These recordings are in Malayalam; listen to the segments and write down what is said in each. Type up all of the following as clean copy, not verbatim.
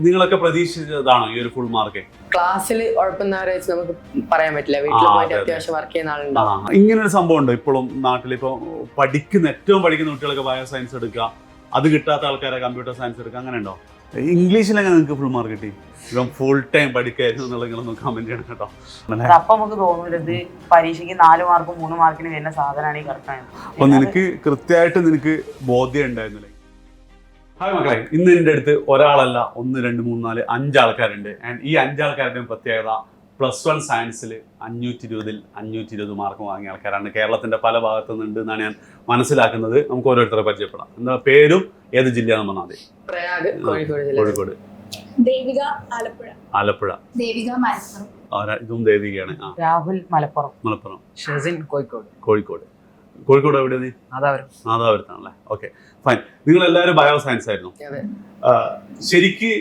നിങ്ങളൊക്കെ പ്രതീക്ഷിച്ചതാണോ ഈ ഒരു ഫുൾ മാർക്ക്? ക്ലാസ്സിൽ ഉഴപ്പുന്നവരെ വെച്ച് നമുക്ക് പറയാൻ പറ്റില്ല. വീട്ടിൽ പോയിട്ട് അത്യാവശ്യം വർക്ക് ചെയ്യുന്ന ആളുണ്ടാവും. ഇങ്ങനെ ഒരു സംഭവം ഉണ്ട് ഇപ്പോഴും നാട്ടിൽ. ഇപ്പോൾ ഏറ്റവും പഠിക്കുന്ന കുട്ടികളൊക്കെ ബയോ സയൻസ് എടുക്കുക, അത് കിട്ടാത്ത ആൾക്കാരെ കമ്പ്യൂട്ടർ സയൻസ് എടുക്കുക, അങ്ങനെ ഉണ്ടോ? ഇംഗ്ലീഷിലെങ്ങനെ നിങ്ങൾക്ക് ഫുൾ മാർക്ക് കിട്ടി? ഇപ്പം ഫുൾ ടൈം പഠിക്കായിരുന്നു എന്നുള്ള നിങ്ങളൊന്ന് കമന്റ് ചെയ്യണം കേട്ടോ. അപ്പൊ നമുക്ക് തോന്നുന്നത് പരീക്ഷയ്ക്ക് 4 മാർക്കും 3 മാർക്കിന് വരുന്ന സാധനമാണ് ഈ കറക്റ്റാണ്. അപ്പൊ നിനക്ക് കൃത്യമായിട്ട് നിനക്ക് ബോധ്യം ഉണ്ടായിരുന്നില്ലേ? ഹായ് മക്കളെ, ഇന്ന് എൻ്റെ അടുത്ത് ഒരാളല്ല 1 2 3 4 5 ആൾക്കാരുണ്ട്. ആൻഡ് ഈ 5 ആൾക്കാരുടെയും പ്രത്യേകത +1 സയൻസിൽ 520ൽ 520 മാർക്ക് വാങ്ങിയ ആൾക്കാരാണ്. കേരളത്തിന്റെ പല ഭാഗത്തു നിന്നുണ്ട് എന്നാണ് ഞാൻ മനസ്സിലാക്കുന്നത്. നമുക്ക് ഓരോരുത്തരെ പരിചയപ്പെടാം. എന്താ പേരും ഏത് ജില്ലയാണെന്ന് പറഞ്ഞാൽ മതി. പ്രയാഗ് കോഴിക്കോട്. കോഴിക്കോട്. ദേവിക ആലപ്പുഴ. ആലപ്പുഴ. ദേവിക മലപ്പുറം. ഇതും ദേവികയാണ്. രാഹുൽ മലപ്പുറം. മലപ്പുറം. ഷെസിൻ കോഴിക്കോട്. കോഴിക്കോട്. കോഴിക്കോട് എവിടെ? നീ നാദാപുരത്താണല്ലേ? Okay, fine. നിങ്ങൾ എല്ലാവരും ബയോ സയൻസ് ആയിരുന്നു. ശരിക്ക്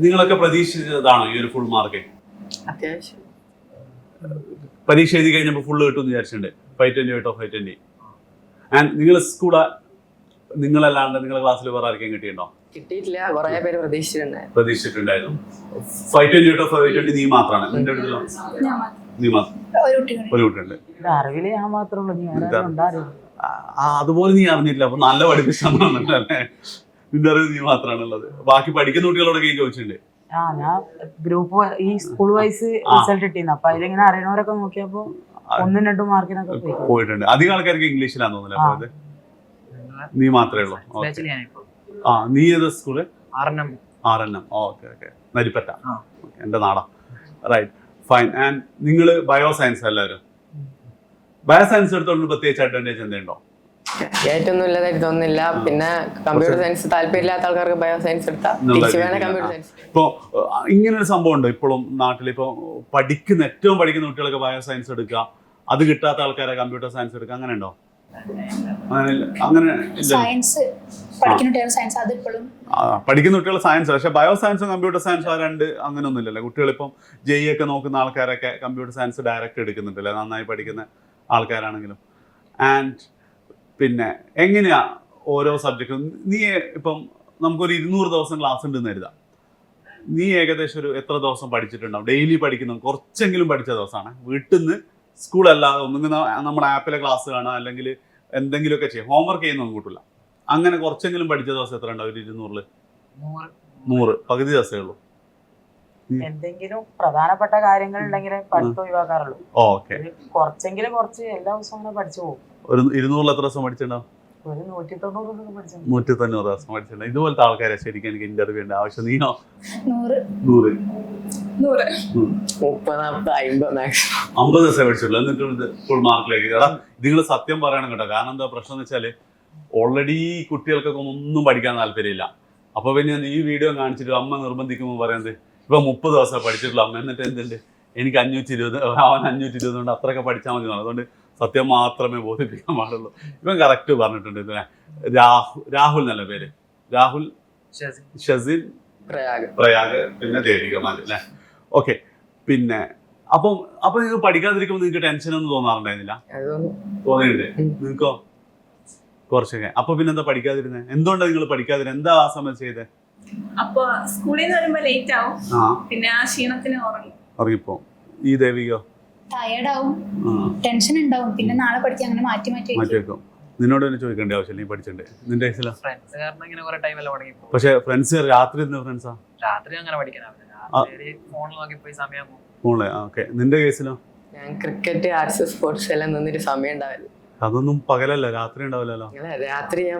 നിങ്ങളൊക്കെ പ്രതീക്ഷിച്ചതാണോ ഈ ഒരു ഫുൾ മാർക്ക്? അത്യാവശ്യം പരീക്ഷ എഴുതി കഴിഞ്ഞപ്പോൾ ഫുള്ള് കിട്ടുമെന്ന് വിചാരിച്ചിട്ടുണ്ട്. 520 കേട്ടോ, 520. ആൻഡ് നിങ്ങൾ നിങ്ങളല്ലാണ്ട് നിങ്ങളുടെ ക്ലാസ്സിൽ വേറെ ആർക്കെയും കിട്ടിയിട്ടുണ്ടോ? കിട്ടിയിട്ടില്ല. കുറെ പേര് പ്രതീക്ഷിച്ചിട്ടുണ്ടായിരുന്നു. 520 കേട്ടോ, 520 നീ മാത്രമാണ്. നിന്റെ അടുത്തല്ലോ നീ മാത്രം. ഒരു കുട്ടിയുണ്ട്. അറിവില് ഞാൻ മാത്രമേ ഉള്ളൂ. അതുപോലെ നീ അറിഞ്ഞില്ല. അപ്പൊ നല്ല പഠിപ്പിച്ചല്ലേ? നിന്റെ അറിവ് നീ മാത്രമാണുള്ളത്. ബാക്കി പഠിക്കുന്ന കുട്ടികളോടൊക്കെ ചോദിച്ചിട്ടുണ്ട്. ഞാൻ ഗ്രൂപ്പ് ഈ സ്കൂൾ വൈസ് റിസൾട്ട് കിട്ടിയിരുന്നു. അപ്പൊ അതിലിങ്ങനെ അറിയണവരൊക്കെ നോക്കിയപ്പോ 1 2 മാർക്കിനൊക്കെ പോയിട്ടുണ്ട്. അധികം ആൾക്കാർക്ക് ഇംഗ്ലീഷിലാന്ന് തോന്നുന്നില്ല പോയത്. നീ മാത്രമേ ഉള്ളൂ. നീ ഏത് സ്കൂള്? RNM. ഓക്കെ. നരിപ്പറ്റ, എന്റെ നാടാ. Right, fine. ആൻഡ് നിങ്ങൾ ബയോ സയൻസ് എല്ലാവരും ബയോ സയൻസ് എടുത്തോണ്ട് പ്രത്യേകിച്ച് അഡ്വാൻറ്റേജ് എന്തുണ്ടോ? ഏറ്റവും നല്ലതായിട്ട് തോന്നുന്നില്ല. പിന്നെ കമ്പ്യൂട്ടർ സയൻസ് താല്പര്യമില്ലാത്ത ആൾക്കാർക്ക് ബയോ സയൻസ് എടുത്താൽ കമ്പ്യൂട്ടർ സയൻസ്. ഇപ്പൊ ഇങ്ങനെ ഒരു സംഭവം ഉണ്ട് ഇപ്പോഴും നാട്ടിൽ. ഇപ്പൊ ഏറ്റവും പഠിക്കുന്ന കുട്ടികളൊക്കെ ബയോ സയൻസ് എടുക്കുക, അത് കിട്ടാത്ത ആൾക്കാരെ കമ്പ്യൂട്ടർ സയൻസ് എടുക്കുക, അങ്ങനെ ഉണ്ടോ? അങ്ങനെ സയൻസ് പഠിക്കുന്ന സയൻസ് അത് ഇപ്പോഴും പഠിക്കുന്ന കുട്ടികൾ സയൻസ്. പക്ഷെ ബയോ സയൻസും കമ്പ്യൂട്ടർ സയൻസും ആ രണ്ട് അങ്ങനെ ഒന്നും ഇല്ലല്ലോ. കുട്ടികളിപ്പം JEE ഒക്കെ നോക്കുന്ന ആൾക്കാരൊക്കെ കമ്പ്യൂട്ടർ സയൻസ് ഡയറക്റ്റ് എടുക്കുന്നുണ്ടല്ലേ, നന്നായി പഠിക്കുന്ന ആൾക്കാരാണെങ്കിലും. ആൻഡ് പിന്നെ എങ്ങനെയാ ഓരോ സബ്ജക്റ്റും? നീ ഇപ്പം നമുക്കൊരു 200 ദിവസം ക്ലാസ് ഉണ്ടെന്ന് കരുതാം. നീ ഏകദേശം ഒരു എത്ര ദിവസം പഠിച്ചിട്ടുണ്ടാവും? ഡെയിലി പഠിക്കുന്ന കുറച്ചെങ്കിലും പഠിച്ച ദിവസമാണ്. വീട്ടിൽ നിന്ന് സ്കൂളല്ലാതെ ഒന്നും നമ്മുടെ ആപ്പിലെ ക്ലാസ് കാണാം, അല്ലെങ്കിൽ എന്തെങ്കിലുമൊക്കെ ചെയ്യും. ഹോംവർക്ക് ചെയ്യുന്നൊന്നും കൂട്ടില്ല. അങ്ങനെ കുറച്ചെങ്കിലും പഠിച്ച ദിവസം എത്ര ഉണ്ടാവും? 200ൽ 100 പകുതി ദിവസമേ ഉള്ളൂ. എന്തെങ്കിലും പ്രധാനപ്പെട്ട കാര്യങ്ങൾ ഉണ്ടെങ്കിൽ പഠിത്തം ഒഴിവാക്കാറുള്ളൂ. ഓക്കെ, കുറച്ചെങ്കിലും എല്ലാ ദിവസവും അങ്ങനെ പഠിച്ചു പോകും. ഒരു 200ൽ എത്ര ദിവസം പഠിച്ചിട്ടുണ്ടാവും? ഒരു 190 ദിവസം പഠിച്ചിട്ടുണ്ടാവും. ഇതുപോലത്തെ ആൾക്കാരെ ശരിക്കും എനിക്ക് ഇന്റർവ്യൂ ഉണ്ട് ആവശ്യം. നീനോ? 100 50 ദിവസം പഠിച്ചിട്ടുള്ളൂ. എന്നിട്ട് ഫുൾ മാർക്കിലേക്ക്. എടാ, നിങ്ങൾ സത്യം പറയണം കേട്ടോ. കാരണം എന്താ പ്രശ്നം എന്ന് വെച്ചാല് ഓൾറെഡി കുട്ടികൾക്കൊക്കെ ഒന്നും പഠിക്കാൻ താല്പര്യമില്ല. അപ്പൊ പിന്നെ ഈ വീഡിയോ കാണിച്ചിട്ട് അമ്മ നിർബന്ധിക്കുമ്പോൾ പറയുന്നത് ഇപ്പൊ 30 ദിവസം പഠിച്ചിട്ടുള്ളൂ അമ്മ, എന്നിട്ട് എന്തുണ്ട് എനിക്ക് 520, അവൻ 520 കൊണ്ട് അത്രയൊക്കെ പഠിച്ചാൽ മതി. അതുകൊണ്ട് സത്യം മാത്രമേ ബോധിപ്പിക്കാൻ പാടുള്ളൂ. ഇവൻ കറക്റ്റ് പറഞ്ഞിട്ടുണ്ട്. രാഹുൽ നല്ല പേര്. രാഹുൽ, ഷസിൻ, പ്രയാഗ്, പിന്നെ ദേവിക അല്ലേ? ഓക്കെ. പിന്നെ അപ്പൊ നിങ്ങൾക്ക് പഠിക്കാതിരിക്കുമ്പോൾ നിങ്ങൾക്ക് ടെൻഷനൊന്നും തോന്നാറുണ്ടായിരുന്നില്ല? തോന്നിയിട്ടുണ്ട് നിങ്ങൾക്കോ? കുറച്ചൊക്കെ. അപ്പൊ പിന്നെന്താ പഠിക്കാതിരുന്നത്? എന്തുകൊണ്ടാണ് നിങ്ങൾ പഠിക്കാതിരുന്നത്? എന്താ ആ സമയത്ത് ചെയ്തത്? അപ്പൊ സ്കൂളിൽ നിന്ന് വരുമ്പോ ലേറ്റ് ആവും. പിന്നെ ആ ക്ഷീണത്തിന് ഉറങ്ങിപ്പോ. ഈ ദേവികയോ? ടയർഡ് ആവും, ടെൻഷൻ ഉണ്ടാവും. പിന്നെ നാളെ പഠിക്കാൻ അങ്ങനെ മാറ്റി വെക്കും. നിന്നോട് തന്നെ ചോദിക്കേണ്ട ആവശ്യമില്ല. നീ പഠിച്ചിട്ടുണ്ട്. നിന്റെ കേസിലാ? പക്ഷെ ഫ്രണ്ട്സ് രാത്രി ഫ്രണ്ട്സാ? രാത്രി അങ്ങനെ പഠിക്കാനാവില്ല. ഫോണിൽ നോക്കി പോയി സമയം. ഓക്കെ. നിന്റെ കേസിലോ? ഞാൻ ക്രിക്കറ്റ്, ആർട്സ്, സ്പോർട്സ് എല്ലാം നിന്നൊരു സമയം ഉണ്ടാവില്ല. അതൊന്നും പകലല്ല, രാത്രി ഉണ്ടാവില്ലല്ലോ. രാത്രി ഞാൻ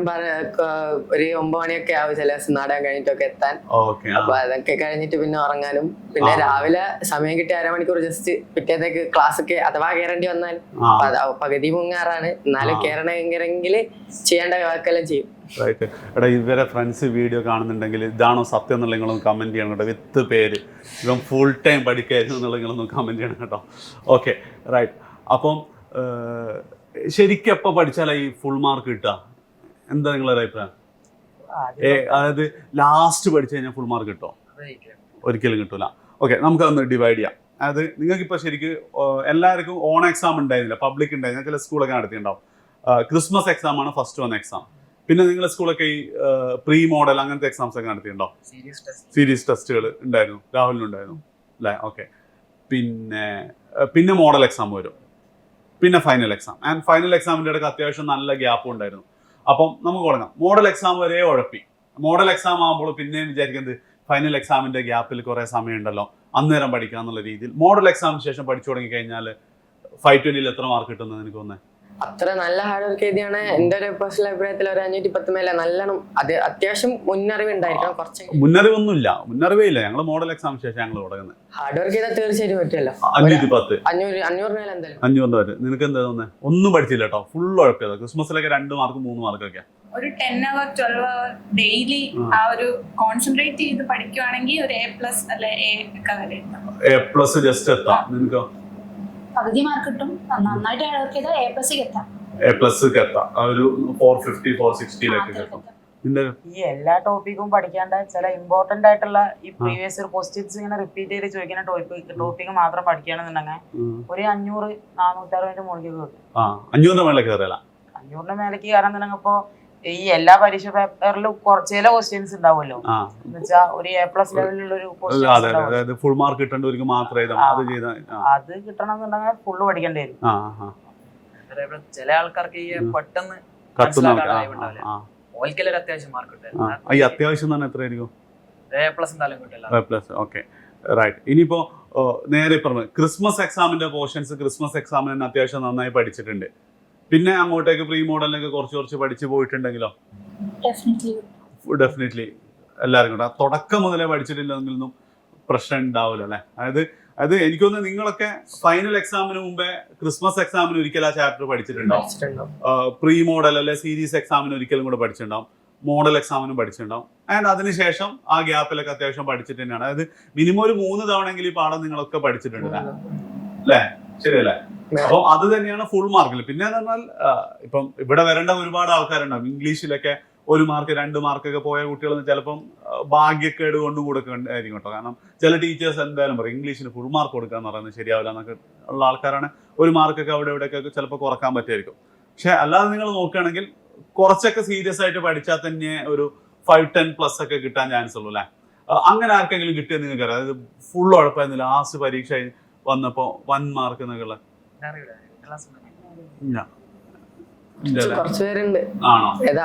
ഒരു 9 മണിയൊക്കെ ആവും ചില ദിവസം നാടകം കഴിഞ്ഞിട്ടൊക്കെ എത്താൻ. അപ്പൊ അതൊക്കെ കഴിഞ്ഞിട്ട് പിന്നെ ഉറങ്ങാനും, പിന്നെ രാവിലെ സമയം കിട്ടിയ അരമണിക്കൂർ ജസ്റ്റ് പിറ്റേത്തേക്ക് ക്ലാസ് ഒക്കെ അഥവാ കയറേണ്ടി വന്നാൽ പകുതി മുങ്ങാറാണ്. എന്നാലും കയറണമെങ്കിൽ ചെയ്യേണ്ട വാക്കെല്ലാം ചെയ്യും. എടാ, ഇവരെ ഫ്രണ്ട്സ് വീഡിയോ കാണുന്നുണ്ടെങ്കിൽ ഇതാണോ സത്യം എന്നുള്ള നിങ്ങളൊന്ന് കമന്റ് ചെയ്യണം കേട്ടോ. വിത്ത് പേര് ഇവൻ ഫുൾ ടൈം പഠിക്കായിരുന്നു എന്നുള്ള നിങ്ങളൊന്ന് കമന്റ് ചെയ്യണം കേട്ടോ. Okay, right. അപ്പം ശരിക്കും എപ്പോൾ പഠിച്ചാലാ ഈ ഫുൾ മാർക്ക് കിട്ടുക? എന്താ നിങ്ങളുടെ അഭിപ്രായം? അതായത് ലാസ്റ്റ് പഠിച്ചു കഴിഞ്ഞാൽ ഫുൾ മാർക്ക് കിട്ടുമോ? ഒരിക്കലും കിട്ടൂല. ഓക്കെ, നമുക്കതൊന്ന് ഡിവൈഡ് ചെയ്യാം. അതായത് നിങ്ങൾക്കിപ്പോൾ ശരിക്കും എല്ലാവർക്കും ഓൺ എക്സാം ഉണ്ടായിരുന്നില്ല, പബ്ലിക് ഉണ്ടായിരുന്നില്ല. ചില സ്കൂളൊക്കെ നടത്തിയിട്ടുണ്ടാവും. ക്രിസ്മസ് എക്സാം ആണ് ഫസ്റ്റ് വന്ന എക്സാം. പിന്നെ നിങ്ങളെ സ്കൂളൊക്കെ ഈ പ്രീ മോഡൽ അങ്ങനത്തെ എക്സാംസ് ഒക്കെ നടത്തിയിട്ടുണ്ടോ? സീരീസ് ടെസ്റ്റുകൾ ഉണ്ടായിരുന്നു, രാഹുലിനുണ്ടായിരുന്നു അല്ലേ? ഓക്കെ. പിന്നെ മോഡൽ എക്സാം വരും, പിന്നെ ഫൈനൽ എക്സാം. ആൻഡ് ഫൈനൽ എക്സാമിൻ്റെ ഇടയ്ക്ക് അത്യാവശ്യം നല്ല ഗ്യാപ്പ് ഉണ്ടായിരുന്നു. അപ്പം നമുക്ക് തുടങ്ങാം. മോഡൽ എക്സാം വരെ ഉഴപ്പി. മോഡൽ എക്സാം ആകുമ്പോൾ പിന്നെയും വിചാരിക്കുന്നത് ഫൈനൽ എക്സാമിന്റെ ഗ്യാപ്പിൽ കുറേ സമയം ഉണ്ടല്ലോ, അന്നേരം പഠിക്കുക എന്നുള്ള രീതിയിൽ മോഡൽ എക്സാമിന് ശേഷം പഠിച്ചു തുടങ്ങി കഴിഞ്ഞാൽ 520 എത്ര മാർക്ക് കിട്ടുന്നത് എനിക്ക് തോന്നുന്നത്? അത്ര നല്ല ഹാർഡ് വർക്ക് ചെയ്താണ് എന്റെ ഒരു പേഴ്സണൽ അഭിപ്രായത്തിൽ. ഒരു 510 മേലെ നല്ലോണം അത് അത്യാവശ്യം മുന്നറിവ് ഉണ്ടായിരിക്കണം. കുറച്ച് മുന്നറിവൊന്നുമില്ല, മുന്നറിവേ ഇല്ല. ഞങ്ങൾ മോഡൽ എക്സാമിന് ശേഷം ഞങ്ങൾ തുടങ്ങുന്നത്. ഹാർഡ് വർക്ക് ചെയ്താൽ തീർച്ചയായിട്ടും പറ്റുമല്ലോ. 510 500 മേലെ എന്തായാലും 500 വരെ. നിനക്ക് എന്താ തോന്നുന്നത്? ഒന്നും പഠിച്ചില്ല കേട്ടോ, ഫുൾ ഉഴപ്പിയത്. ക്രിസ്മസിലൊക്കെ 2 മാർക്ക് 3 മാർക്കൊക്കെ. ഒരു 10 hour 12 hour ഡെയിലി ആ ഒരു കോൺസെൻട്രേറ്റ് ചെയ്ത് പഠിക്കുവാണെങ്കിൽ ഒരു A+ അല്ലെ A ഒക്കെ വരെ A+ ജസ്റ്റ് എത്താം. നിനക്കോ? പകുതി മാർക്ക് കിട്ടും. നന്നായിട്ട് വർക്ക് ചെയ്താൽ A+ക്ക് എത്താം. A+ക്ക് എത്താം. ആ ഒരു 450 460 കിട്ടും. ഈ എല്ലാ ടോപ്പിക്കും പഠിക്കാണ്ട് ചില ഇമ്പോർട്ടന്റ് ആയിട്ടുള്ള ഈ പ്രീവിയസ് ഇയർ ക്വസ്റ്റ്യൻസ് ഇങ്ങനെ റിപ്പീറ്റ് ചെയ്ത് ചോദിക്കുന്ന ടോപ്പിക്ക് മാത്രം പഠിക്കുകയാണെന്നുണ്ടെങ്കിൽ ഒരു 500 460 മുകളിൽ കിട്ടും. 500 മേലെ കയറിയല്ല. 500 മേലേക്ക് കയറാന്നുണ്ടെങ്കിൽ ഇപ്പൊ ഈ എല്ലാ പരീക്ഷ പേപ്പറിലും ചില ക്വസ്റ്റ്യൻസ് ഉണ്ടാവുമല്ലോ, എന്നുവെച്ചാ ഒരു A+ ലെവലിലുള്ള ഒരു ഫുൾ മാർക്ക് കിട്ടേണ്ടവർക്ക് മാത്രമേ അത് കിട്ടണമെന്നുണ്ടെങ്കിൽ ഫുള്ള് പഠിക്കേണ്ടി വരും. ചില ആൾക്കാർക്ക് ഈ പെട്ടെന്ന് അത്യാവശ്യം മാർക്ക് കിട്ടും. ഈ അത്യാവശ്യം തന്നെ എത്രയായിരിക്കും? A+ എന്തായാലും കിട്ടില്ല. Okay, right. ഇനിയിപ്പോ നേരെ പറഞ്ഞു ക്രിസ്മസ് എക്സാമിന്റെ പോർഷൻസ് ക്രിസ്മസ് എക്സാമിന് അത്യാവശ്യം നന്നായി പഠിച്ചിട്ടുണ്ട്. പിന്നെ അങ്ങോട്ടേക്ക് പ്രീ മോഡലിനൊക്കെ കുറച്ച് പഠിച്ചു പോയിട്ടുണ്ടെങ്കിലോ? ഡെഫിനറ്റ്ലി എല്ലാവർക്കും ഉണ്ട്. തുടക്കം മുതലേ പഠിച്ചിട്ടില്ലെങ്കിലൊന്നും പ്രശ്നം ഉണ്ടാവില്ല അല്ലേ? അതായത് എനിക്ക് തോന്നുന്നു നിങ്ങളൊക്കെ ഫൈനൽ എക്സാമിന് മുമ്പേ ക്രിസ്മസ് എക്സാമിന് ഒരിക്കൽ ആ ചാപ്റ്റർ പഠിച്ചിട്ടുണ്ടാവും. പ്രീ മോഡൽ അല്ലെ സീരീസ് എക്സാമിന് ഒരിക്കലും കൂടെ പഠിച്ചിട്ടുണ്ടാവും. മോഡൽ എക്സാമിനും പഠിച്ചിട്ടുണ്ടാവും. ആൻഡ് അതിനുശേഷം ആ ഗ്യാപ്പിലൊക്കെ അത്യാവശ്യം പഠിച്ചിട്ട് തന്നെയാണ്. അതായത് മിനിമം ഒരു 3 തവണയെങ്കിലും ഈ പാഠം നിങ്ങളൊക്കെ പഠിച്ചിട്ടുണ്ട് അല്ലേ? ശരിയല്ലേ? അപ്പം അത് തന്നെയാണ് ഫുൾ മാർക്കിൽ. പിന്നെ പറഞ്ഞാൽ ഇപ്പം ഇവിടെ വരേണ്ട ഒരുപാട് ആൾക്കാരുണ്ടാവും. ഇംഗ്ലീഷിലൊക്കെ 1 മാർക്ക് 2 മാർക്കൊക്കെ പോയ കുട്ടികൾ ചിലപ്പം ഭാഗ്യക്കേട് കൊണ്ടും കൂടെ ആയിരിക്കും കേട്ടോ. കാരണം ചില ടീച്ചേഴ്സ് എന്തായാലും പറയും ഇംഗ്ലീഷിന് ഫുൾ മാർക്ക് കൊടുക്കുക എന്ന് പറയുന്നത് ശരിയാവില്ല എന്നൊക്കെ ഉള്ള ആൾക്കാരാണ്. 1 മാർക്കൊക്കെ അവിടെ ഇവിടെയൊക്കെ ചിലപ്പോൾ കുറക്കാൻ പറ്റുമായിരിക്കും. പക്ഷെ അല്ലാതെ നിങ്ങൾ നോക്കുകയാണെങ്കിൽ കുറച്ചൊക്കെ സീരിയസ് ആയിട്ട് പഠിച്ചാൽ തന്നെ ഒരു 5-10+ ഒക്കെ കിട്ടാൻ ചാൻസ് ഉള്ളൂ അല്ലേ? അങ്ങനെ ആർക്കെങ്കിലും കിട്ടിയത് നിങ്ങൾക്ക് അറിയാം? അതായത് ഫുൾ ഉഴപ്പായിരുന്നു ലാസ്റ്റ് പരീക്ഷ വന്നപ്പോൾ 1 മാർക്ക് എന്നൊക്കെ ഉള്ള കുറച്ചുപേരുണ്ട്.